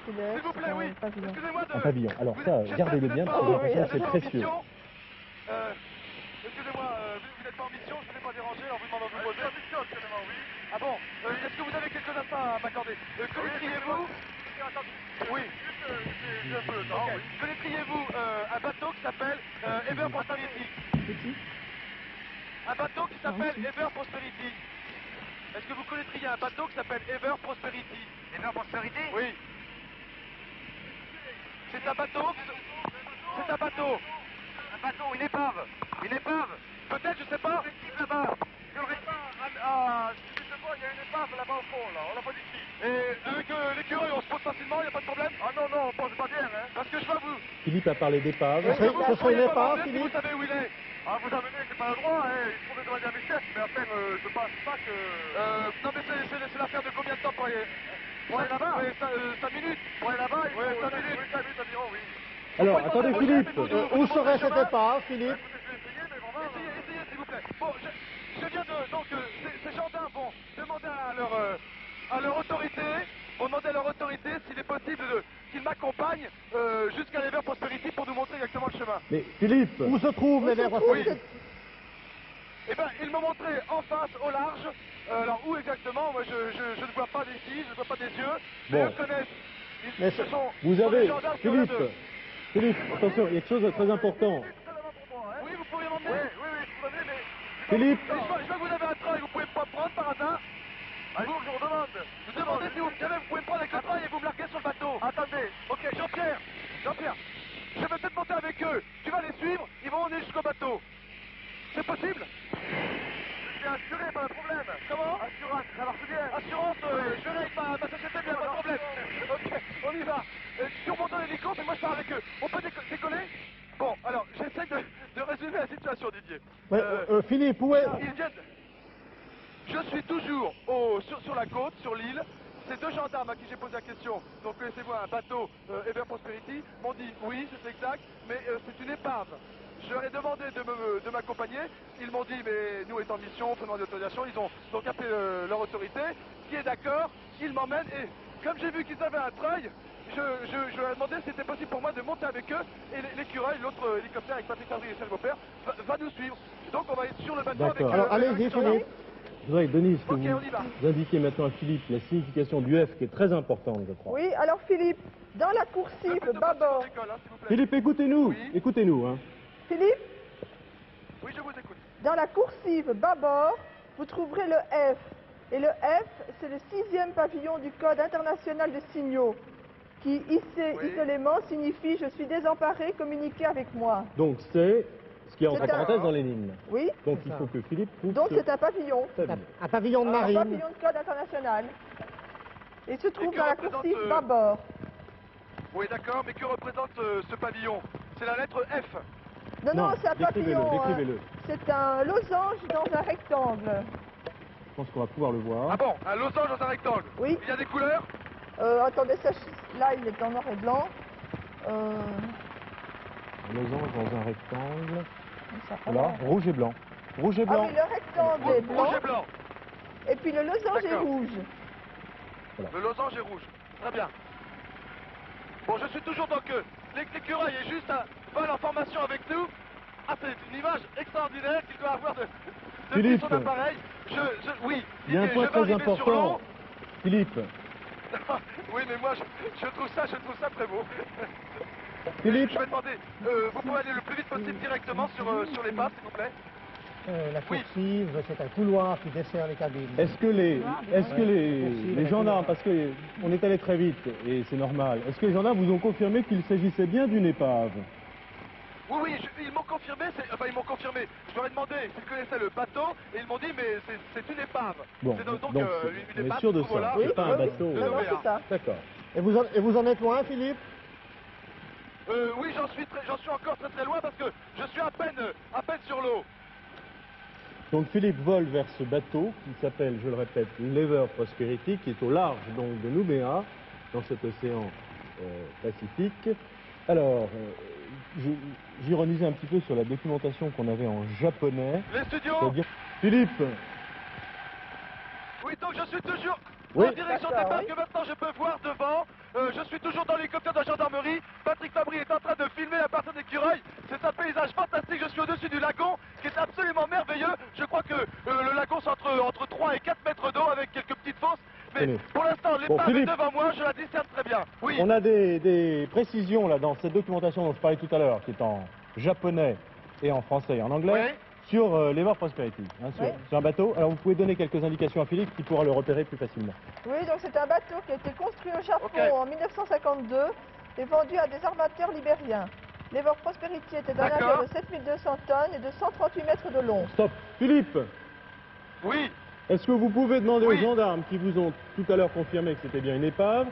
Speaker 2: S'il vous plaît, oui. Excusez-moi de...
Speaker 1: Un pavillon. Alors ça,
Speaker 2: J'espère
Speaker 1: gardez-le
Speaker 2: que vous
Speaker 1: bien,
Speaker 2: n'êtes
Speaker 1: parce
Speaker 2: pas-
Speaker 1: que c'est
Speaker 2: vous n'êtes pas en
Speaker 1: précieux.
Speaker 2: mission. Excusez-moi, vous n'êtes pas en mission, je ne vais pas déranger, alors vous demandez de vous poser. Je suis en mission actuellement, oui. Ah bon Est-ce que vous avez quelques instants à m'accorder Connaîtriez-vous Oui. J'ai un peu le temps, oui. Connaîtriez-vous un bateau qui s'appelle Ever Prosperity Un bateau qui s'appelle Ever Prosperity. Est-ce que vous connaîtriez un bateau qui s'appelle Ever Prosperity Ever Prosperity Oui. C'est un bateau. C'est un bateau. Un bateau, une épave. Une épave. Peut-être, je sais pas. Là-bas. Il y aurait pas. Je sais pas, il y a une épave là-bas au fond, là. On l'a pas d'ici. Et avec l'écureuil, on se pose facilement, il n'y a pas de problème. Ah non, non, on pense pas bien, hein. Parce que je vais vous.
Speaker 1: Philippe a parlé d'épave.
Speaker 5: Ce serait- ce serait une épave,
Speaker 2: Vous
Speaker 5: Philippe?
Speaker 2: savez où il est. Ah, vous amenez, c'est pas le droit, hein. Il faut demander à mes chefs, mais après, je pense pas que. Non, mais c'est l'affaire de combien de temps pour aller. Pour aller là-bas? Oui, 5 minutes. Pour aller là-bas, il faut 5 minutes. Oui, 5 minutes environ, oui.
Speaker 1: Alors, attendez Philippe.
Speaker 5: où serait cette épave, Philippe?
Speaker 2: Essayez, s'il vous plaît. Bon, je viens de... Donc, ces gendarmes vont demander à leur autorité, s'il est possible qu'ils m'accompagnent jusqu'à l'Ever Prosperity pour nous montrer exactement le chemin.
Speaker 1: Mais Philippe,
Speaker 5: Où se trouve l'Ever Prosperity?
Speaker 2: Eh ben, ils m'ont montré en face, au large. Alors, où exactement? Moi, je ne vois pas d'ici, je ne vois pas des yeux. Mais
Speaker 1: Bon.
Speaker 2: eux connaissent.
Speaker 1: Mais
Speaker 2: Ce sont
Speaker 1: vous
Speaker 2: des
Speaker 1: avez,
Speaker 2: gendarmes qui ont l'air de-
Speaker 1: Philippe, attention, il y a quelque chose de très important.
Speaker 2: Oui, vous pouvez m'emmener? Oui, je peux m'emmener, mais...
Speaker 1: Philippe.
Speaker 2: Je vois que vous avez un train, vous pouvez pas prendre par hasard? Je vous demande. Vous demandez si vous pouvez me prendre avec le train et vous me larguer sur le bateau. Attendez. Ok, Jean-Pierre, je vais peut-être monter avec eux. Tu vas les suivre, ils vont emmener jusqu'au bateau. C'est possible? Je suis assuré, pas de problème. Comment? Assurance, ça marche bien. Assurance, je règle ma société, bien, pas de problème. Ok, on y va. Si on monte dans l'hélico, mais moi je pars avec eux. On peut décoller? Bon, alors, j'essaie de résumer la situation, Didier.
Speaker 5: Ouais, Philippe, où est...
Speaker 2: Ils viennent... Je suis toujours sur la côte, sur l'île. Ces deux gendarmes à qui j'ai posé la question, donc connaissez-vous un bateau Ever Prosperity, m'ont dit oui, c'est exact, mais c'est une épave. Je leur ai demandé de m'accompagner. Ils m'ont dit, mais nous étant en mission, on peut demander l'autorisation. Ils ont donc appelé leur autorité, qui est d'accord, ils m'emmènent. Et comme j'ai vu qu'ils avaient un treuil, je leur ai demandé si c'était possible pour moi de monter avec eux. Et l'écureuil, l'autre hélicoptère avec Patrick Labrie et Serge Beaupère, va nous suivre. Donc on va être sur le bateau avec
Speaker 1: D'accord.
Speaker 5: Alors, allez-y,
Speaker 2: avec les
Speaker 5: Philippe.
Speaker 1: Je voudrais, Denise, que
Speaker 2: Ok, on y va.
Speaker 1: vous indiquiez maintenant à Philippe la signification du F qui est très importante, je crois.
Speaker 4: Oui, alors Philippe, dans la coursive bâbord.
Speaker 1: Philippe, écoutez-nous.
Speaker 4: Oui.
Speaker 1: Écoutez-nous, hein.
Speaker 4: Philippe,
Speaker 2: Oui, je vous écoute.
Speaker 4: dans la coursive bâbord, vous trouverez le F. Et le F, c'est le 6e pavillon du Code international de signaux, qui isolément signifie « je suis désemparé, communiquez avec moi
Speaker 1: Donc c'est ce qui est entre
Speaker 4: C'est un-
Speaker 1: parenthèses dans les lignes. ».
Speaker 4: Oui,
Speaker 1: Donc il faut que Philippe trouve
Speaker 4: donc
Speaker 1: ce
Speaker 4: c'est un pavillon.
Speaker 1: pavillon.
Speaker 5: Un pavillon de
Speaker 4: Un
Speaker 5: marine.
Speaker 4: pavillon de Code international. Il se trouve
Speaker 2: que
Speaker 4: dans la
Speaker 2: représente,
Speaker 4: coursive bâbord.
Speaker 2: Oui, d'accord, mais que représente ce pavillon? C'est la lettre F.
Speaker 4: Non,
Speaker 1: Non,
Speaker 4: c'est un
Speaker 1: décrivez-le,
Speaker 4: pavillon.
Speaker 1: décrivez-le.
Speaker 4: C'est un losange dans un rectangle.
Speaker 1: Je pense qu'on va pouvoir le voir.
Speaker 2: Ah bon, un losange dans un rectangle.
Speaker 4: Oui.
Speaker 2: Il y a des couleurs?
Speaker 4: Attendez, là il est en noir et blanc.
Speaker 1: Un losange dans un rectangle.
Speaker 4: Ça
Speaker 1: Voilà,
Speaker 4: prend-
Speaker 1: rouge et blanc. Rouge et
Speaker 4: Ah
Speaker 1: blanc.
Speaker 4: oui, le rectangle est blanc.
Speaker 2: Rouge et blanc.
Speaker 4: Et puis le losange est
Speaker 2: D'accord.
Speaker 4: rouge.
Speaker 2: Le losange est rouge. Très bien. Bon, je suis toujours donc... L'écureuil est juste un vol en formation avec nous. Ah, c'est une image extraordinaire qu'il doit avoir depuis
Speaker 1: Philippe.
Speaker 2: son appareil. Oui,
Speaker 1: Il y a un
Speaker 2: Didier,
Speaker 1: point
Speaker 2: je vais
Speaker 1: très
Speaker 2: arriver sur
Speaker 1: important.
Speaker 2: l'eau.
Speaker 1: Philippe.
Speaker 2: Oui, mais moi, je trouve ça très beau.
Speaker 1: Philippe.
Speaker 2: Je vais demander, vous pouvez aller le plus vite possible directement sur les pas, s'il vous plaît?
Speaker 5: La coursive, c'est un couloir qui dessert les cabines.
Speaker 1: Est-ce que les gendarmes, parce qu'on est allé très vite et c'est normal, est-ce que les gendarmes vous ont confirmé qu'il s'agissait bien d'une épave?
Speaker 2: Oui, ils m'ont confirmé, ils m'ont confirmé. Je leur ai demandé s'ils connaissaient le bateau et ils m'ont dit, mais c'est une épave.
Speaker 1: Bon,
Speaker 2: C'est donc
Speaker 1: on
Speaker 2: une
Speaker 1: est
Speaker 2: épave.
Speaker 1: sûr de
Speaker 2: qui se trouve au
Speaker 1: ça,
Speaker 2: large
Speaker 1: c'est pas un
Speaker 4: oui,
Speaker 1: bateau.
Speaker 4: oui. Non, c'est ça.
Speaker 1: D'accord.
Speaker 5: Et vous en êtes loin, Philippe?
Speaker 2: Oui, j'en suis encore très loin parce que je suis à peine sur l'eau.
Speaker 1: Donc Philippe vole vers ce bateau qui s'appelle, je le répète, l'Ever Prosperity, qui est au large donc de Nouméa, dans cet océan Pacifique. Alors, j'ironisais un petit peu sur la documentation qu'on avait en japonais.
Speaker 2: Les studios.
Speaker 1: C'est-à-dire, Philippe,
Speaker 2: Oui, donc je suis toujours
Speaker 1: Oui.
Speaker 2: en direction des
Speaker 4: D'accord,
Speaker 2: bains
Speaker 4: oui.
Speaker 2: que maintenant je peux voir devant. Je suis toujours dans l'hélicoptère de la gendarmerie. Patrick Labrie est en train de filmer à partir d'écureuil. C'est un paysage fantastique. Je suis au-dessus du lagon qui est absolument merveilleux. Je crois que le lagon c'est entre 3 et 4 mètres d'eau avec quelques petites fosses. Mais
Speaker 1: Tenez.
Speaker 2: pour l'instant, l'épave est
Speaker 1: Philippe.
Speaker 2: devant moi. Je la discerne très bien. Oui.
Speaker 1: on a des précisions là dans cette documentation dont je parlais tout à l'heure, qui est en japonais et en français et en anglais,
Speaker 2: Oui.
Speaker 1: sur l'Ever Prosperity, hein,
Speaker 4: Oui.
Speaker 1: sur un bateau. Alors vous pouvez donner quelques indications à Philippe qui pourra le repérer plus facilement.
Speaker 4: Oui, donc c'est un bateau qui a été construit au Japon
Speaker 2: Ok.
Speaker 4: en 1952 et vendu à des armateurs libériens. L'Ever Prosperity était un
Speaker 2: D'accord.
Speaker 4: navire de 7200 tonnes et de 138 mètres de long.
Speaker 1: Stop. Philippe,
Speaker 2: Oui.
Speaker 1: est-ce que vous pouvez demander
Speaker 2: Oui.
Speaker 1: aux gendarmes qui vous ont tout à l'heure confirmé que c'était bien une épave,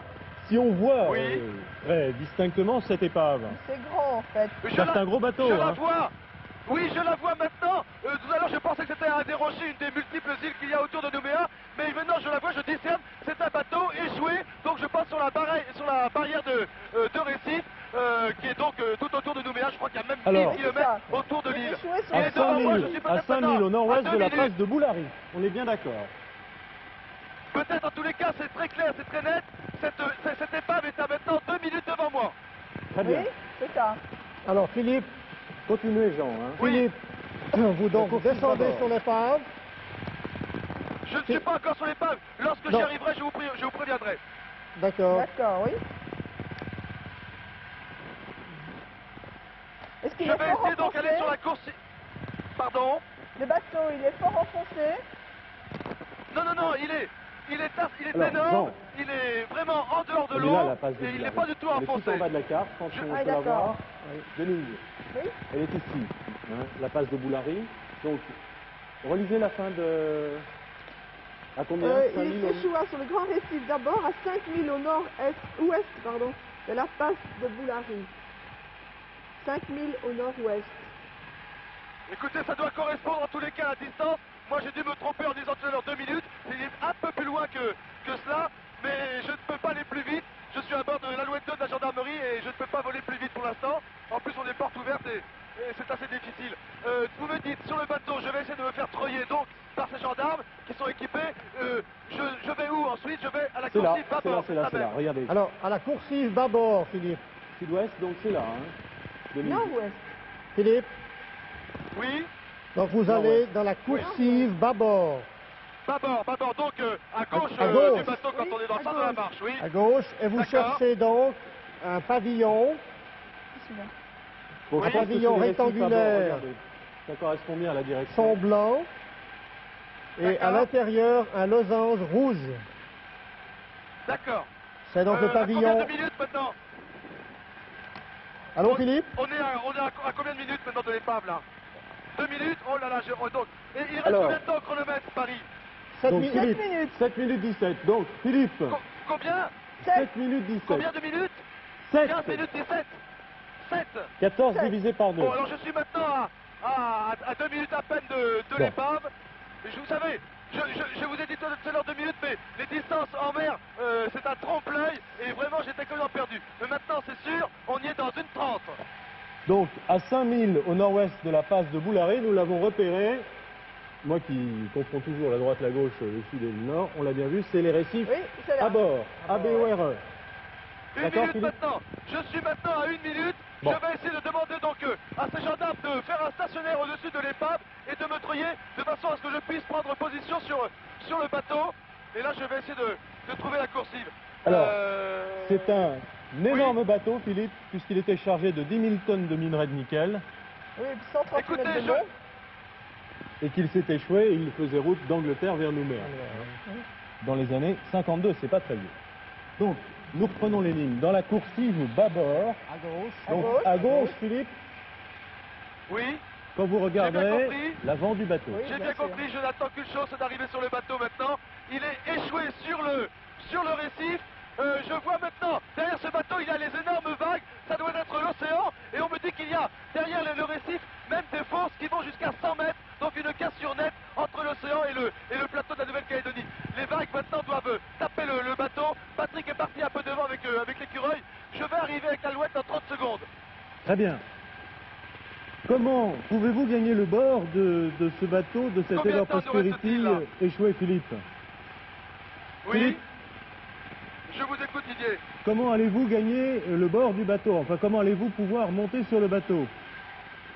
Speaker 1: si on voit
Speaker 2: Oui.
Speaker 1: très distinctement cette épave?
Speaker 4: C'est grand en fait.
Speaker 1: C'est un gros bateau,
Speaker 2: Je la
Speaker 1: hein.
Speaker 2: vois. Oui, je la vois maintenant. Tout à l'heure, je pensais que c'était un des rochers, une des multiples îles qu'il y a autour de Nouméa. Mais maintenant, je la vois, je discerne. C'est un bateau échoué. Donc, je passe sur la barrière de récif, qui est donc tout autour de Nouméa. Je crois qu'il y a même 10
Speaker 1: Alors,
Speaker 2: kilomètres autour de
Speaker 4: Il est
Speaker 2: l'île.
Speaker 4: échoué sur
Speaker 2: Il
Speaker 1: À
Speaker 2: est devant moi, je suis
Speaker 1: 5000
Speaker 2: peut-être
Speaker 1: au
Speaker 2: maintenant
Speaker 1: nord-ouest
Speaker 2: à
Speaker 1: de la
Speaker 2: 2
Speaker 1: place
Speaker 2: minutes.
Speaker 1: de Boulary. On est bien d'accord.
Speaker 2: Peut-être en tous les cas, c'est très clair, c'est très net. Cette épave est à maintenant 2 minutes devant moi.
Speaker 1: Très bien.
Speaker 4: Oui, c'est ça.
Speaker 5: Alors, Philippe,
Speaker 1: Continuez, Jean. Hein.
Speaker 2: Oui.
Speaker 5: Philippe, Vous donc descendez sur l'épave.
Speaker 2: Je ne suis pas encore sur l'épave. Lorsque j'y arriverai, je vous préviendrai.
Speaker 5: D'accord.
Speaker 4: D'accord, oui. Est-ce qu'il
Speaker 2: Je
Speaker 4: est
Speaker 2: vais
Speaker 4: fort
Speaker 2: essayer donc
Speaker 4: enfoncé?
Speaker 2: aller sur la course. Pardon?
Speaker 4: Le bateau, il est fort enfoncé.
Speaker 2: Non, non, non, il est
Speaker 1: Alors,
Speaker 2: énorme,
Speaker 1: Jean.
Speaker 2: il est vraiment en dehors de
Speaker 1: Elle est
Speaker 2: l'eau,
Speaker 1: là, la passe de
Speaker 2: et il
Speaker 1: Boulari.
Speaker 2: n'est pas du tout
Speaker 1: Elle est tout
Speaker 2: enfoncé.
Speaker 1: en bas de la carte, quand on
Speaker 4: Ah,
Speaker 1: peut la
Speaker 4: d'accord.
Speaker 1: voir. Denise,
Speaker 4: Oui.
Speaker 1: elle est ici, hein, la passe de Boulari. Donc, relisez la fin de... À combien? 5
Speaker 4: Il
Speaker 1: 000
Speaker 4: échoua sur le grand récif d'abord à 5000 au nord-ouest de la passe de Boulari. 5000 au nord-ouest.
Speaker 2: Écoutez, ça doit correspondre en tous les cas à la distance. Moi j'ai dû me tromper en disant tout à l'heure 2 minutes. Il est un peu plus loin que cela, mais je ne peux pas aller plus vite. Je suis à bord de l'Alouette 2 de la gendarmerie et je ne peux pas voler plus vite pour l'instant. En plus on est porte ouverte et c'est assez difficile. Vous me dites, sur le bateau, je vais essayer de me faire treuiller donc par ces gendarmes qui sont équipés. Je vais où ensuite? Je vais à la
Speaker 1: C'est là,
Speaker 2: coursive bâbord.
Speaker 1: c'est là, regardez.
Speaker 5: Alors, à la coursive bâbord, Philippe.
Speaker 1: Sud-ouest, donc c'est là, hein. Denise.
Speaker 4: Nord-ouest.
Speaker 5: Philippe,
Speaker 2: Oui,
Speaker 5: donc vous allez dans la coursive bâbord.
Speaker 2: bâbord. Donc à gauche,
Speaker 5: À gauche.
Speaker 2: du bateau quand
Speaker 4: Oui,
Speaker 2: on est dans le
Speaker 4: à
Speaker 2: centre de la
Speaker 4: gauche.
Speaker 2: marche, oui.
Speaker 5: À gauche, et vous
Speaker 2: D'accord.
Speaker 5: cherchez donc un pavillon.
Speaker 1: Bon,
Speaker 2: Oui.
Speaker 1: je pense que
Speaker 5: Pavillon
Speaker 1: c'est les récifs à bord,
Speaker 5: rectangulaire.
Speaker 1: regardez. Ça correspond bien à la direction.
Speaker 5: Son blanc, et à
Speaker 2: D'accord.
Speaker 5: l'intérieur, un losange rouge.
Speaker 2: D'accord.
Speaker 5: C'est donc le
Speaker 2: À combien
Speaker 5: pavillon.
Speaker 2: de minutes maintenant?
Speaker 5: Allô, Philippe?
Speaker 2: On est à combien de minutes maintenant de l'épave là? 2 minutes? Oh là là, donc. Et il reste
Speaker 1: Alors.
Speaker 2: combien de temps au chronomètre, Paris?
Speaker 5: 7
Speaker 1: Donc,
Speaker 5: minutes.
Speaker 1: Philippe,
Speaker 4: minutes.
Speaker 1: 7 minutes 17. Donc, Philippe,
Speaker 2: Combien?
Speaker 1: 7 minutes 17.
Speaker 2: Combien de minutes?
Speaker 1: 7.
Speaker 2: 15 minutes 17. 7.
Speaker 1: 14
Speaker 4: Sept.
Speaker 1: divisé par 2.
Speaker 2: Bon, alors je suis maintenant à 2 minutes à peine de
Speaker 1: Bon.
Speaker 2: l'épave. Vous savez, je vous ai dit tout à l'heure 2 minutes, mais les distances en mer, c'est un trompe-l'œil, et vraiment j'étais complètement perdu. Mais maintenant, c'est sûr, on y est dans une transe.
Speaker 1: Donc, à 5000 au nord-ouest de la passe de Boulari, nous l'avons repéré. Moi qui confonds toujours la droite, la gauche, le sud et le nord, on l'a bien vu, c'est les récifs
Speaker 4: Oui, c'est là.
Speaker 1: à bord, ABORE.
Speaker 2: Une
Speaker 1: D'accord,
Speaker 2: minute
Speaker 1: Philippe?
Speaker 2: maintenant. Je suis maintenant à 1 minute.
Speaker 1: Bon.
Speaker 2: Je vais essayer de demander donc à ces gendarmes de faire un stationnaire au-dessus de l'épave et de me treuiller de façon à ce que je puisse prendre position sur le bateau. Et là, je vais essayer de trouver la coursive.
Speaker 1: Alors, c'est un énorme bateau, Philippe, puisqu'il était chargé de 10 000 tonnes de minerai de nickel
Speaker 4: Oui, 130
Speaker 2: Écoutez,
Speaker 4: mètres de long.
Speaker 1: et qu'il s'est échoué et il faisait route d'Angleterre vers Nouméa. Dans les années 52, c'est pas très vieux. Donc, nous reprenons les lignes dans la coursive bâbord.
Speaker 5: À gauche.
Speaker 1: Donc,
Speaker 4: gauche.
Speaker 1: à gauche, Philippe,
Speaker 2: Oui,
Speaker 1: quand vous
Speaker 2: bien
Speaker 1: regarderez
Speaker 2: compris.
Speaker 1: l'avant du bateau.
Speaker 4: Oui.
Speaker 2: j'ai
Speaker 4: bien
Speaker 2: bien
Speaker 4: sûr.
Speaker 2: compris. Je n'attends qu'une chose, c'est d'arriver sur le bateau maintenant. Il est échoué sur le récif. Je vois maintenant, derrière ce bateau, il y a les énormes vagues. Ça doit être l'océan. Et on me dit qu'il y a derrière le récif même des fosses qui vont jusqu'à 100 mètres. Donc une cassure nette entre l'océan et le plateau de la Nouvelle-Calédonie. Les vagues maintenant doivent taper le bateau. Patrick est parti un peu devant avec l'écureuil. Je vais arriver avec l'Alouette dans 30 secondes.
Speaker 1: Très bien. Comment pouvez-vous gagner le bord de ce bateau, de cette
Speaker 2: Combien de
Speaker 1: Ever
Speaker 2: temps nous
Speaker 1: Prosperity
Speaker 2: reste-t-il, là
Speaker 1: échoué, Philippe?
Speaker 2: Oui.
Speaker 1: Philippe.
Speaker 2: Je vous écoute, Didier.
Speaker 1: Comment allez-vous gagner le bord du bateau? Enfin, comment allez-vous pouvoir monter sur le bateau?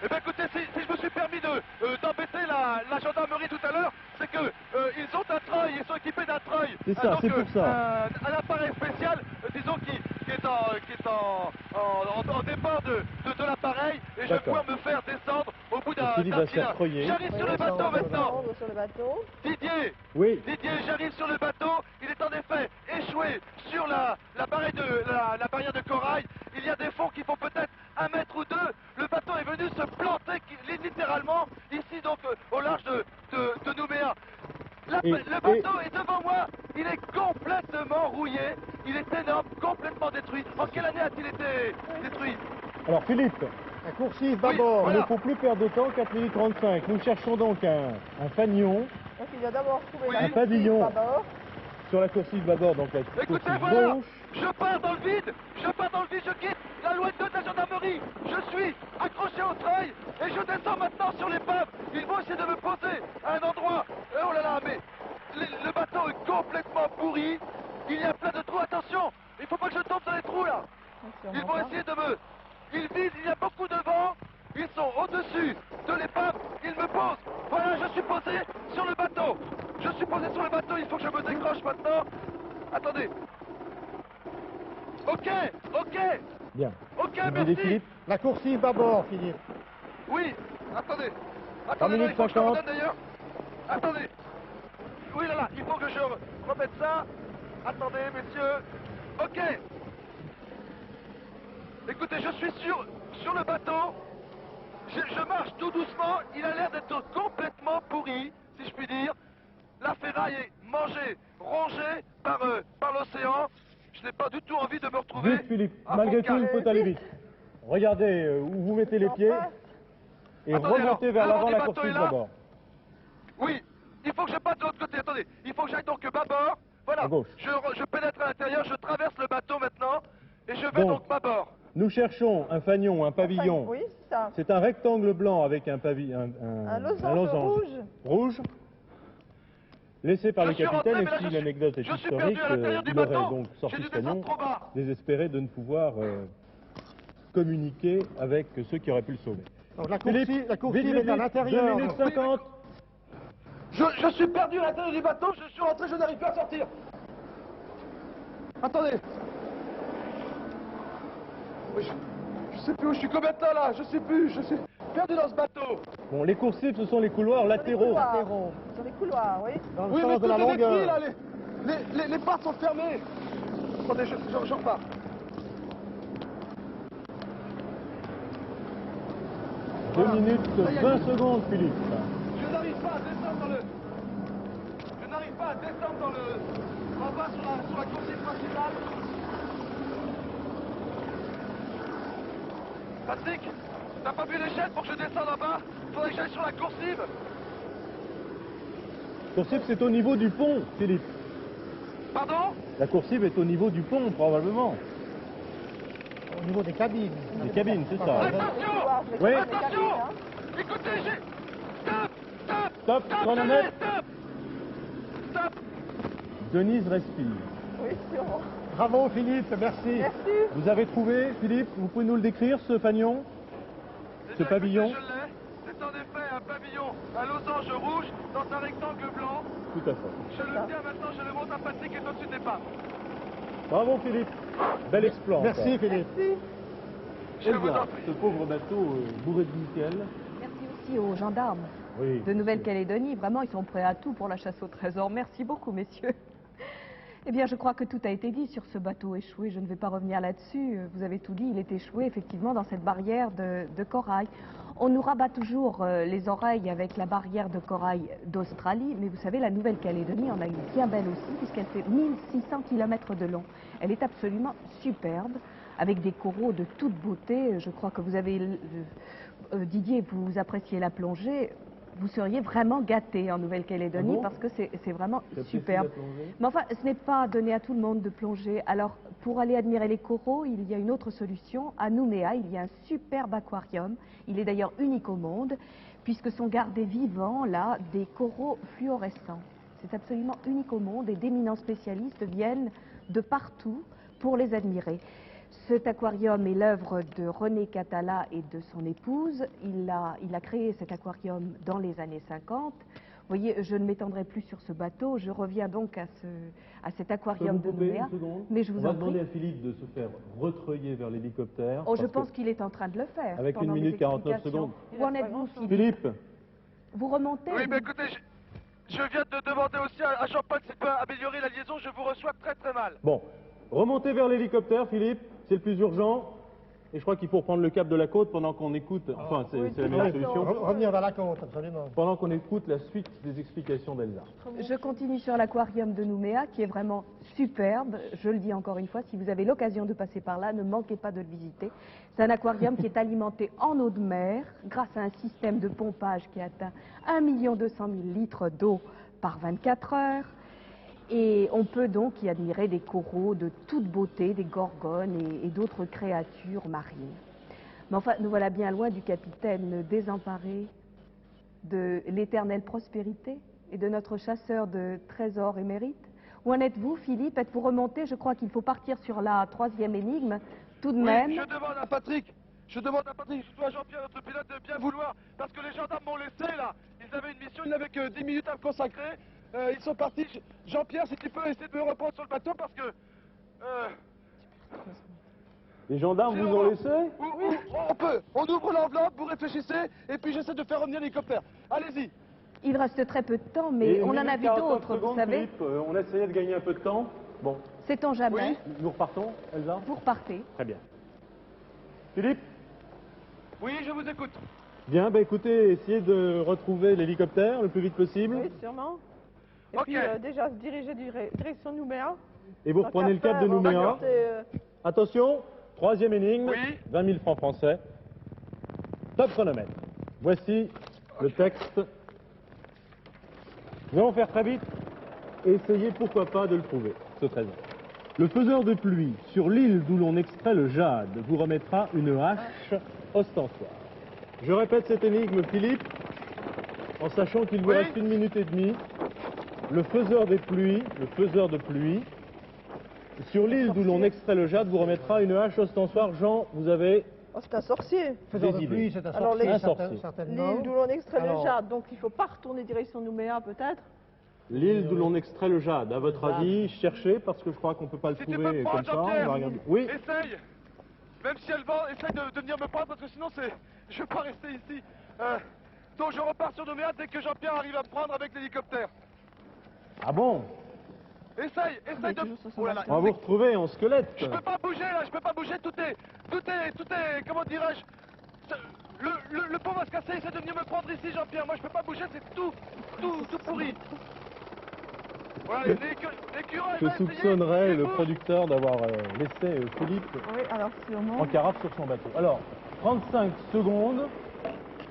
Speaker 2: Eh bien écoutez, si je me suis permis d'embêter la gendarmerie tout à l'heure, c'est que ils ont un treuil, ils sont équipés d'un treuil.
Speaker 1: C'est ça,
Speaker 2: Donc,
Speaker 1: c'est pour ça.
Speaker 2: Un appareil spécial, disons, qui est en départ de l'appareil, et je vais
Speaker 1: D'accord.
Speaker 2: pouvoir me faire descendre au bout d'un
Speaker 1: Philippe va se faire
Speaker 2: cylindre.
Speaker 1: treuiller.
Speaker 2: J'arrive sur le bateau maintenant.
Speaker 4: Sur le bateau.
Speaker 2: Didier,
Speaker 1: Oui.
Speaker 2: j'arrive sur le bateau. Il est en effet échoué sur la barrière de corail. Il y a des fonds qui font peut-être 1 mètre ou 2. Le bateau est venu se planter littéralement ici donc au large de Nouméa. Le bateau est devant moi. Il est complètement rouillé. Il est énorme, complètement détruit. En quelle année a-t-il été détruit?
Speaker 1: Alors, Philippe,
Speaker 5: La coursive
Speaker 2: Oui,
Speaker 5: bâbord.
Speaker 1: il
Speaker 2: voilà.
Speaker 1: ne faut plus perdre de temps, 4 minutes 35. Nous cherchons donc un fanion
Speaker 4: Donc il a d'abord trouvé
Speaker 2: Oui.
Speaker 4: la
Speaker 2: Un
Speaker 4: coursive
Speaker 1: pavillon.
Speaker 4: bâbord.
Speaker 1: sur la coursive bâbord, donc la
Speaker 2: Écoutez,
Speaker 1: coursive
Speaker 2: voilà,
Speaker 1: gauche.
Speaker 2: je pars dans le vide, je quitte l'Alouette 2 de la gendarmerie. Je suis accroché au treuil et je descends maintenant sur l'épave. Ils vont essayer de me poser à un endroit. Oh là là, mais le bateau est complètement pourri. Il y a plein de trous, attention, il faut pas que je tombe dans les trous là. Ils vont essayer de me... Ils visent, il y a beaucoup de vent. Ils sont au-dessus de l'épave. Ils me posent. Voilà, je suis posé sur le bateau. Je suis posé sur le bateau. Il faut que je me décroche maintenant. Attendez. Ok, ok.
Speaker 1: Bien.
Speaker 2: Ok,
Speaker 1: Vous disiez,
Speaker 2: merci.
Speaker 1: Philippe?
Speaker 5: La coursive d'abord, Philippe.
Speaker 2: Oui, attendez.
Speaker 1: 3
Speaker 2: Attendez,
Speaker 1: minutes
Speaker 2: il faut que je le
Speaker 1: 50.
Speaker 2: redonne d'ailleurs. Attendez. Oui, là, il faut que je remette ça. Attendez, messieurs. Ok. Écoutez, je suis sur le bateau. Je marche tout doucement. Il a l'air d'être complètement pourri, si je puis dire. La ferraille est mangée, rongée par l'océan. Je n'ai pas du tout envie de me retrouver.
Speaker 1: Vite, Philippe.
Speaker 2: à
Speaker 1: Malgré
Speaker 2: fond
Speaker 1: tout,
Speaker 2: de
Speaker 1: il faut aller vite. Regardez où vous mettez les pieds et
Speaker 2: Attendez,
Speaker 1: remontez
Speaker 2: alors,
Speaker 1: vers
Speaker 2: le vent
Speaker 1: l'avant
Speaker 2: du
Speaker 1: la
Speaker 2: bateau
Speaker 1: coursive
Speaker 2: est là.
Speaker 1: d'abord.
Speaker 2: Oui, il faut que je passe de l'autre côté. Attendez, il faut que j'aille donc bâbord. Voilà,
Speaker 1: À gauche.
Speaker 2: je pénètre à l'intérieur, je traverse le bateau maintenant et je vais donc bâbord.
Speaker 1: Nous cherchons un fanion, un pavillon.
Speaker 4: Oui, c'est ça.
Speaker 1: C'est un rectangle blanc avec un pavillon,
Speaker 4: Un losange
Speaker 1: rouge, laissé par
Speaker 2: Je
Speaker 1: le
Speaker 2: suis rentré,
Speaker 1: capitaine.
Speaker 2: mais là,
Speaker 1: Et si l'anecdote est
Speaker 2: je suis
Speaker 1: historique,
Speaker 2: perdu à l'intérieur du
Speaker 1: il aurait
Speaker 2: bateau.
Speaker 1: donc sorti
Speaker 2: J'ai
Speaker 1: ce
Speaker 2: dû descendre
Speaker 1: fanion,
Speaker 2: trop bas.
Speaker 1: désespéré de ne pouvoir communiquer avec ceux qui auraient pu le sauver.
Speaker 5: Donc la
Speaker 1: Philippe,
Speaker 5: coursive
Speaker 1: vite,
Speaker 5: est
Speaker 1: vite,
Speaker 5: à
Speaker 1: vite,
Speaker 5: l'intérieur.
Speaker 1: 2 minutes 50.
Speaker 2: Je suis perdu à l'intérieur du bateau, je suis rentré, je n'arrive pas à sortir. Attendez. Oui, je sais plus où je suis, combien de temps là, je sais plus, je suis perdu dans ce bateau.
Speaker 1: Bon, les coursives, ce sont les couloirs latéraux.
Speaker 4: Sur les couloirs, oui.
Speaker 5: Dans le
Speaker 2: Oui, mais
Speaker 5: sens
Speaker 2: tout
Speaker 5: de la
Speaker 2: est détruit
Speaker 5: longueur.
Speaker 2: là, les portes sont fermées. Attendez, je repars.
Speaker 1: Deux minutes 20 secondes, Philippe.
Speaker 2: Je n'arrive pas à descendre dans le... Je n'arrive pas à descendre dans le... En bas sur la coursive principale. Patrick, t'as pas vu l'échelle pour que je descende en bas? Faudrait que j'aille sur la coursive.
Speaker 1: Coursive, c'est au niveau du pont, Philippe.
Speaker 2: Pardon?
Speaker 1: La coursive est au niveau du pont, probablement.
Speaker 5: Au niveau des cabines.
Speaker 1: Des cabines, c'est ça.
Speaker 2: Attention!
Speaker 1: Oui.
Speaker 2: Attention! Écoutez, j'ai... Stop! Stop!
Speaker 1: Stop, chronomètre.
Speaker 2: Stop! Stop!
Speaker 1: Denise respire.
Speaker 4: Oui, sûrement.
Speaker 5: Bravo, Philippe, merci.
Speaker 4: Merci.
Speaker 1: Vous avez trouvé, Philippe? Vous pouvez nous le décrire, ce fanion? Ce pavillon?
Speaker 2: Je l'ai. C'est en effet un pavillon à losange rouge dans un rectangle blanc.
Speaker 1: Tout à fait.
Speaker 2: Je le tiens maintenant, je le montre à Patrick et au-dessus des pas.
Speaker 1: Bravo, Philippe. Bel exploit.
Speaker 5: Merci,
Speaker 1: encore.
Speaker 5: Philippe.
Speaker 2: Je vous en
Speaker 1: Elsa,
Speaker 2: prie.
Speaker 1: ce pauvre bateau bourré de nickel.
Speaker 3: Merci aussi aux gendarmes
Speaker 1: Oui.
Speaker 3: de Nouvelle-Calédonie. Vraiment, ils sont prêts à tout pour la chasse au trésor. Merci beaucoup, messieurs. Eh bien, je crois que tout a été dit sur ce bateau échoué. Je ne vais pas revenir là-dessus. Vous avez tout dit. Il est échoué, effectivement, dans cette barrière de corail. On nous rabat toujours les oreilles avec la barrière de corail d'Australie. Mais vous savez, la Nouvelle-Calédonie en a une bien belle aussi, puisqu'elle fait 1600 km de long. Elle est absolument superbe, avec des coraux de toute beauté. Je crois que vous avez... Didier, vous appréciez la plongée. Vous seriez vraiment gâté en Nouvelle-Calédonie,
Speaker 1: Ah bon?
Speaker 3: parce que c'est vraiment
Speaker 1: T'apprécies
Speaker 3: superbe.
Speaker 1: la plongée?
Speaker 3: Mais enfin, ce n'est pas donné à tout le monde de plonger. Alors, pour aller admirer les coraux, il y a une autre solution. À Nouméa, il y a un superbe aquarium. Il est d'ailleurs unique au monde, puisque sont gardés vivants, là, des coraux fluorescents. C'est absolument unique au monde et d'éminents spécialistes viennent de partout pour les admirer. Cet aquarium est l'œuvre de René Catala et de son épouse. Il a créé cet aquarium dans les années 50. Vous voyez, je ne m'étendrai plus sur ce bateau. Je reviens donc à cet aquarium de Nouméa. Mais je vous
Speaker 1: On va
Speaker 3: en prie.
Speaker 1: demander à Philippe de se faire retreuiller vers l'hélicoptère.
Speaker 3: Oh, je
Speaker 1: parce que
Speaker 3: pense qu'il est en train de le faire.
Speaker 1: avec
Speaker 3: pendant
Speaker 1: 1
Speaker 3: mes
Speaker 1: minute 49
Speaker 3: explications.
Speaker 1: secondes.
Speaker 3: Où en êtes-vous, Philippe?
Speaker 1: Philippe,
Speaker 3: Vous remontez?
Speaker 2: Oui, mais écoutez, je viens de demander aussi à Jean-Paul s'il peut améliorer la liaison. Je vous reçois très très mal.
Speaker 1: bon, remontez vers l'hélicoptère, Philippe, c'est le plus urgent. Et je crois qu'il faut reprendre le cap de la côte pendant qu'on écoute, enfin c'est la meilleure solution,
Speaker 5: Revenir vers la côte, absolument.
Speaker 1: pendant qu'on écoute la suite des explications d'Elsa.
Speaker 3: Je continue sur l'aquarium de Nouméa, qui est vraiment superbe. Je le dis encore une fois, si vous avez l'occasion de passer par là, ne manquez pas de le visiter. C'est un aquarium qui est alimenté en eau de mer, grâce à un système de pompage qui atteint 1 200 000 litres d'eau par 24 heures. Et on peut donc y admirer des coraux de toute beauté, des gorgones et d'autres créatures marines. Mais enfin, nous voilà bien loin du capitaine désemparé, de l'éternelle prospérité et de notre chasseur de trésors émérite. Où en êtes-vous, Philippe? Êtes-vous remonté? Je crois qu'il faut partir sur la 3e énigme, tout de
Speaker 2: Oui,
Speaker 3: même.
Speaker 2: je demande à Patrick Je demande à Patrick, surtout à Jean-Pierre, notre pilote, de bien vouloir, parce que les gendarmes m'ont laissé là. Ils avaient une mission, ils n'avaient que 10 minutes à me consacrer. Ils sont partis. Jean-Pierre, si tu peux essayer de me reprendre sur le bateau, parce que...
Speaker 1: Les gendarmes vous ont laissé?
Speaker 2: On peut. On ouvre l'enveloppe, vous réfléchissez, et puis j'essaie de faire revenir l'hélicoptère. Allez-y.
Speaker 3: Il reste très peu de temps, mais on en a vu d'autres, vous savez.
Speaker 1: Philippe, on essayait de gagner un peu de temps. Bon,
Speaker 3: Sait-on jamais?
Speaker 1: nous repartons, Elsa?
Speaker 3: Vous repartez.
Speaker 1: Très bien. Philippe?
Speaker 2: Oui, je vous écoute.
Speaker 1: Bien, bah écoutez, essayez de retrouver l'hélicoptère le plus vite possible.
Speaker 4: Oui, sûrement. Et
Speaker 2: Ok.
Speaker 4: puis déjà se diriger direction Nouméa.
Speaker 1: Et vous reprenez le cap de Nouméa. Attention, troisième énigme,
Speaker 2: Oui.
Speaker 1: 20 000 francs français. Top chronomètre. Voici le texte. Nous allons faire très vite et essayer pourquoi pas de le trouver, ce trésor. Le faiseur de pluie, sur l'île d'où l'on extrait le jade, vous remettra une hache ostensoire. Je répète cette énigme, Philippe, en sachant qu'il vous
Speaker 2: Oui.
Speaker 1: reste 1 minute et demie. Le faiseur de pluie, sur l'île d'où l'on extrait le jade, vous remettra une hache ostensoire. Jean, vous avez
Speaker 4: Oh, c'est un sorcier.
Speaker 5: Faiseur
Speaker 1: Des
Speaker 5: de
Speaker 1: idées.
Speaker 5: pluie, c'est un
Speaker 4: Alors,
Speaker 5: sorcier,
Speaker 1: un sorcier.
Speaker 5: certainement.
Speaker 4: L'île d'où l'on extrait
Speaker 5: Alors,
Speaker 4: le jade, donc il ne faut pas retourner direction Nouméa peut-être.
Speaker 1: l'île d'où l'on extrait le jade. À votre avis, cherchez, parce que je crois qu'on ne peut pas le
Speaker 2: Si tu peux
Speaker 1: trouver
Speaker 2: me
Speaker 1: comme
Speaker 2: prendre,
Speaker 1: ça. On va
Speaker 2: Jean-Pierre,
Speaker 1: regarder. Oui,
Speaker 2: essaye. Même si elle va, essaye de venir me prendre, parce que sinon je ne vais pas rester ici. Donc je repars sur Nouméa dès que Jean-Pierre arrive à me prendre avec l'hélicoptère.
Speaker 1: ah bon?
Speaker 2: Essaye de... Oh là là,
Speaker 1: On va vous retrouver en squelette.
Speaker 2: je peux pas bouger là, je peux pas bouger, tout est, comment dirais-je, le pont va se casser, essaie de venir me prendre ici Jean-Pierre, moi je peux pas bouger, c'est tout pourri. Voilà, l'écureuil
Speaker 1: Je
Speaker 2: va essayer,
Speaker 1: soupçonnerais
Speaker 2: il
Speaker 1: le
Speaker 2: bouge.
Speaker 1: producteur d'avoir laissé Philippe
Speaker 4: Oui, alors sûrement.
Speaker 1: en carafe sur son bateau. Alors, 35 secondes,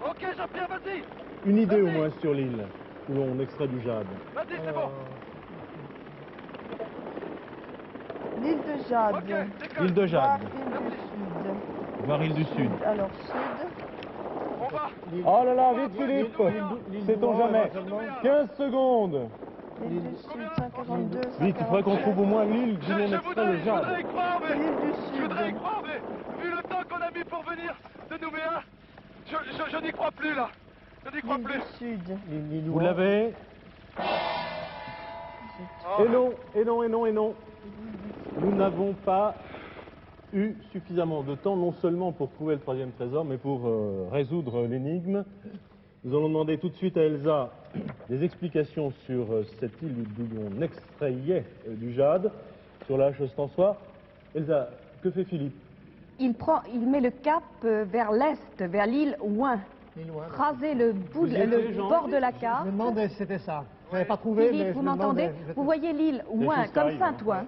Speaker 2: Ok Jean-Pierre, vas-y,
Speaker 1: une idée au
Speaker 2: Vas-y.
Speaker 1: moins sur l'île où l'on extrait du jade.
Speaker 2: vas-y, c'est bon.
Speaker 4: L'île de Jade.
Speaker 2: Ok, décolle.
Speaker 1: Île de
Speaker 4: Voir
Speaker 1: Jade,
Speaker 4: île du Sud.
Speaker 1: voire île du Sud.
Speaker 4: Alors Sud.
Speaker 2: On va.
Speaker 1: Oh là là, vite Philippe, sait-on jamais. 15 secondes.
Speaker 4: L'île du Sud, 142.
Speaker 1: Vite, il faudrait qu'on trouve au moins l'île d'où l'on
Speaker 2: Je
Speaker 1: extrait le
Speaker 2: voudrais y
Speaker 1: jade.
Speaker 2: croire, mais...
Speaker 4: L'île du
Speaker 2: Je voudrais y
Speaker 4: Sud.
Speaker 2: croire, mais vu le temps qu'on a mis pour venir de Nouméa, je n'y crois plus là. Je n'y crois
Speaker 4: L'île
Speaker 2: plus.
Speaker 4: du Sud.
Speaker 1: Vous l'avez?
Speaker 2: Oh.
Speaker 1: Et non, et non, et non, et non. Nous n'avons pas eu suffisamment de temps, non seulement pour trouver le troisième trésor, mais pour résoudre l'énigme. Nous allons demander tout de suite à Elsa des explications sur cette île d'où l'on extrayait du jade, sur la hache ostensoir. Elsa, que fait Philippe?
Speaker 3: Il met le cap vers l'est, vers l'île Ouin.
Speaker 5: L'île Ouin.
Speaker 3: Raser le
Speaker 1: Vous y êtes, Jean?
Speaker 3: bord de la
Speaker 5: Je
Speaker 3: carte.
Speaker 5: me demandais si c'était ça. Je n'avais pas trouvé, mais
Speaker 3: Philippe,
Speaker 5: je
Speaker 3: vous
Speaker 5: me
Speaker 3: m'entendez?
Speaker 5: demandais.
Speaker 3: Vous voyez l'île Ouin,
Speaker 1: choses
Speaker 3: comme
Speaker 1: arrivent, hein.
Speaker 3: Saint-Ouen.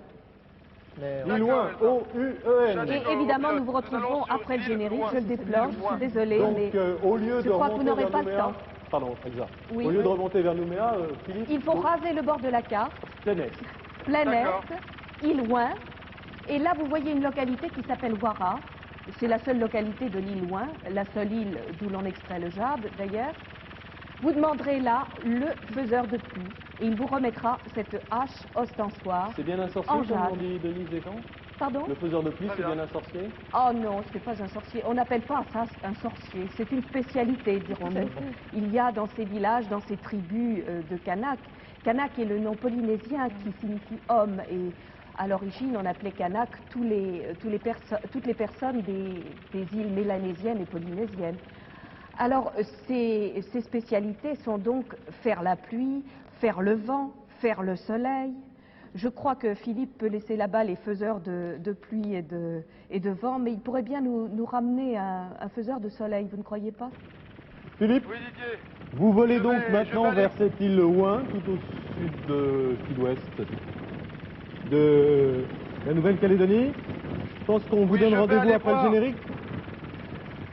Speaker 5: Mais,
Speaker 1: L'île Ouin, O-U-E-N.
Speaker 3: Et évidemment, nous vous retrouverons après le générique. Je le déplore, je suis désolée,
Speaker 1: Donc,
Speaker 3: mais
Speaker 1: au lieu
Speaker 3: je
Speaker 1: de
Speaker 3: crois que vous
Speaker 1: remonter
Speaker 3: n'aurez
Speaker 1: vers
Speaker 3: pas le
Speaker 1: Nouméa...
Speaker 3: temps.
Speaker 1: Pardon, Elsa.
Speaker 3: Oui.
Speaker 1: Au lieu de remonter vers Nouméa, Philippe...
Speaker 3: il faut raser le bord de la carte,
Speaker 1: plein est.
Speaker 3: plein
Speaker 2: D'accord.
Speaker 3: est, île Ouin. Et là, vous voyez une localité qui s'appelle Wara. C'est la seule localité de l'île Ouin, la seule île d'où l'on extrait le jade, d'ailleurs. Vous demanderez là le faiseur de pluie et il vous remettra cette hache ostensoire.
Speaker 1: C'est bien un sorcier,
Speaker 3: En
Speaker 1: comme
Speaker 3: jade.
Speaker 1: on dit Denise Deschamps?
Speaker 3: Pardon?
Speaker 1: Le faiseur de pluie,
Speaker 2: Très
Speaker 1: c'est
Speaker 2: bien.
Speaker 1: bien un sorcier?
Speaker 3: Oh non, ce n'est pas un sorcier. On n'appelle pas ça un sorcier. C'est une spécialité, dirons-nous. Il y a dans ces villages, dans ces tribus de Kanak. Kanak est le nom polynésien qui signifie homme. Et à l'origine, on appelait Kanak toutes les personnes des îles mélanésiennes et polynésiennes. Alors, ces spécialités sont donc faire la pluie, faire le vent, faire le soleil. Je crois que Philippe peut laisser là-bas les faiseurs de pluie et de vent, mais il pourrait bien nous ramener un faiseur de soleil, vous ne croyez pas?
Speaker 1: Philippe,
Speaker 2: Oui Didier.
Speaker 1: vous volez
Speaker 2: Je
Speaker 1: donc
Speaker 2: vais
Speaker 1: maintenant
Speaker 2: aller-
Speaker 1: vers cette île Ouin, tout au sud-ouest de la Nouvelle-Calédonie. Je pense qu'on vous
Speaker 2: Oui,
Speaker 1: donne
Speaker 2: je vais
Speaker 1: rendez-vous
Speaker 2: aller
Speaker 1: après le
Speaker 2: voir.
Speaker 1: générique.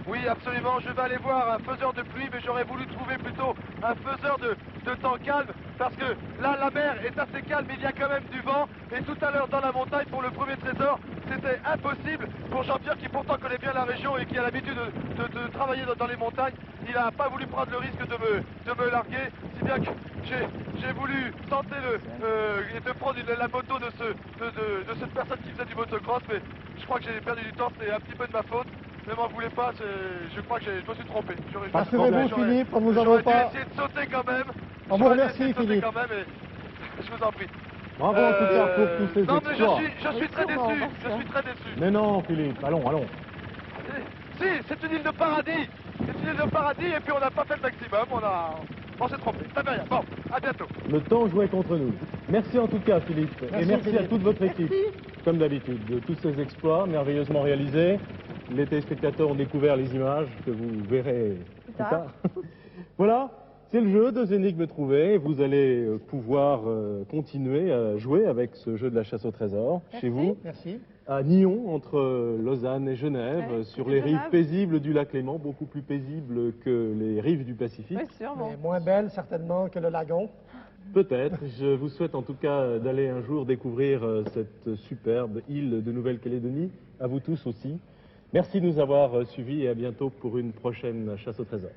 Speaker 2: Oui, absolument. Je vais aller voir un faiseur de pluie, mais j'aurais voulu trouver plutôt un faiseur de temps calme, parce que là, la mer est assez calme, il y a quand même du vent. Et tout à l'heure, dans la montagne, pour le premier trésor, c'était impossible pour Jean-Pierre, qui pourtant connaît bien la région et qui a l'habitude de travailler dans les montagnes. Il n'a pas voulu prendre le risque de me larguer, si bien que j'ai voulu tenter de prendre la moto de cette personne qui faisait du motocross, mais je crois que j'ai perdu du temps, c'est un petit peu de ma faute. Ne m'en voulez pas, je crois que je me suis trompé.
Speaker 5: Rassurez-vous, Philippe, on ne vous en veut pas.
Speaker 2: J'aurais dû essayer de sauter quand même.
Speaker 5: On vous remercie, Philippe.
Speaker 2: Quand même et je vous en prie.
Speaker 1: Bravo en tout cas pour tous ces
Speaker 2: non, mais
Speaker 1: exploits.
Speaker 2: je suis très déçu. Je suis très déçu.
Speaker 1: Mais non, Philippe, allons.
Speaker 2: Si, c'est une île de paradis. C'est une île de paradis et puis on n'a pas fait le maximum. On s'est trompé. Ça fait rien. Bon, à bientôt.
Speaker 1: Le temps jouait contre nous. Merci en tout cas, Philippe. Et merci
Speaker 5: Philippe.
Speaker 1: à toute votre équipe, comme d'habitude, de tous ces exploits merveilleusement réalisés. Les téléspectateurs ont découvert les images que vous verrez plus tard. Voilà, c'est le jeu, 2 énigmes trouvées. Vous allez pouvoir continuer à jouer avec ce jeu de la chasse au trésor chez vous.
Speaker 5: Merci.
Speaker 1: À Nyon, entre Lausanne et Genève, sur les rives paisibles du lac Léman, beaucoup plus paisibles que les rives du Pacifique.
Speaker 4: Oui, sûrement.
Speaker 5: Mais moins belle, certainement, que le lagon.
Speaker 1: Peut-être. Je vous souhaite en tout cas d'aller un jour découvrir cette superbe île de Nouvelle-Calédonie. À vous tous aussi. Merci de nous avoir suivis et à bientôt pour une prochaine chasse au trésor.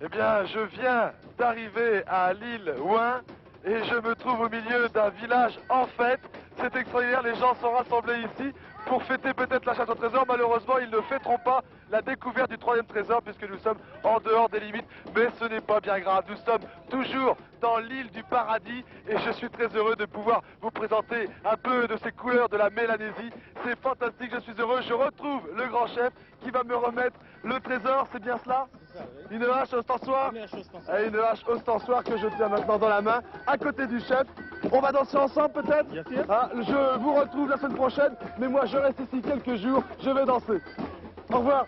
Speaker 2: Eh bien, je viens d'arriver à l'île Ouin et je me trouve au milieu d'un village en fête. C'est extraordinaire, les gens sont rassemblés ici pour fêter peut-être la chasse au trésor. Malheureusement, ils ne fêteront pas la découverte du 3e trésor puisque nous sommes en dehors des limites. Mais ce n'est pas bien grave, nous sommes toujours dans l'île du paradis et je suis très heureux de pouvoir vous présenter un peu de ces couleurs de la Mélanésie. C'est fantastique, je suis heureux. Je retrouve le grand chef qui va me remettre le trésor, c'est bien cela? Une hache ostensoir? Une hache ostensoir que je tiens maintenant dans la main, à côté du chef. On va danser ensemble peut-être?
Speaker 1: Bien sûr.
Speaker 2: Je vous retrouve la semaine prochaine, mais moi je reste ici quelques jours, je vais danser. Au revoir.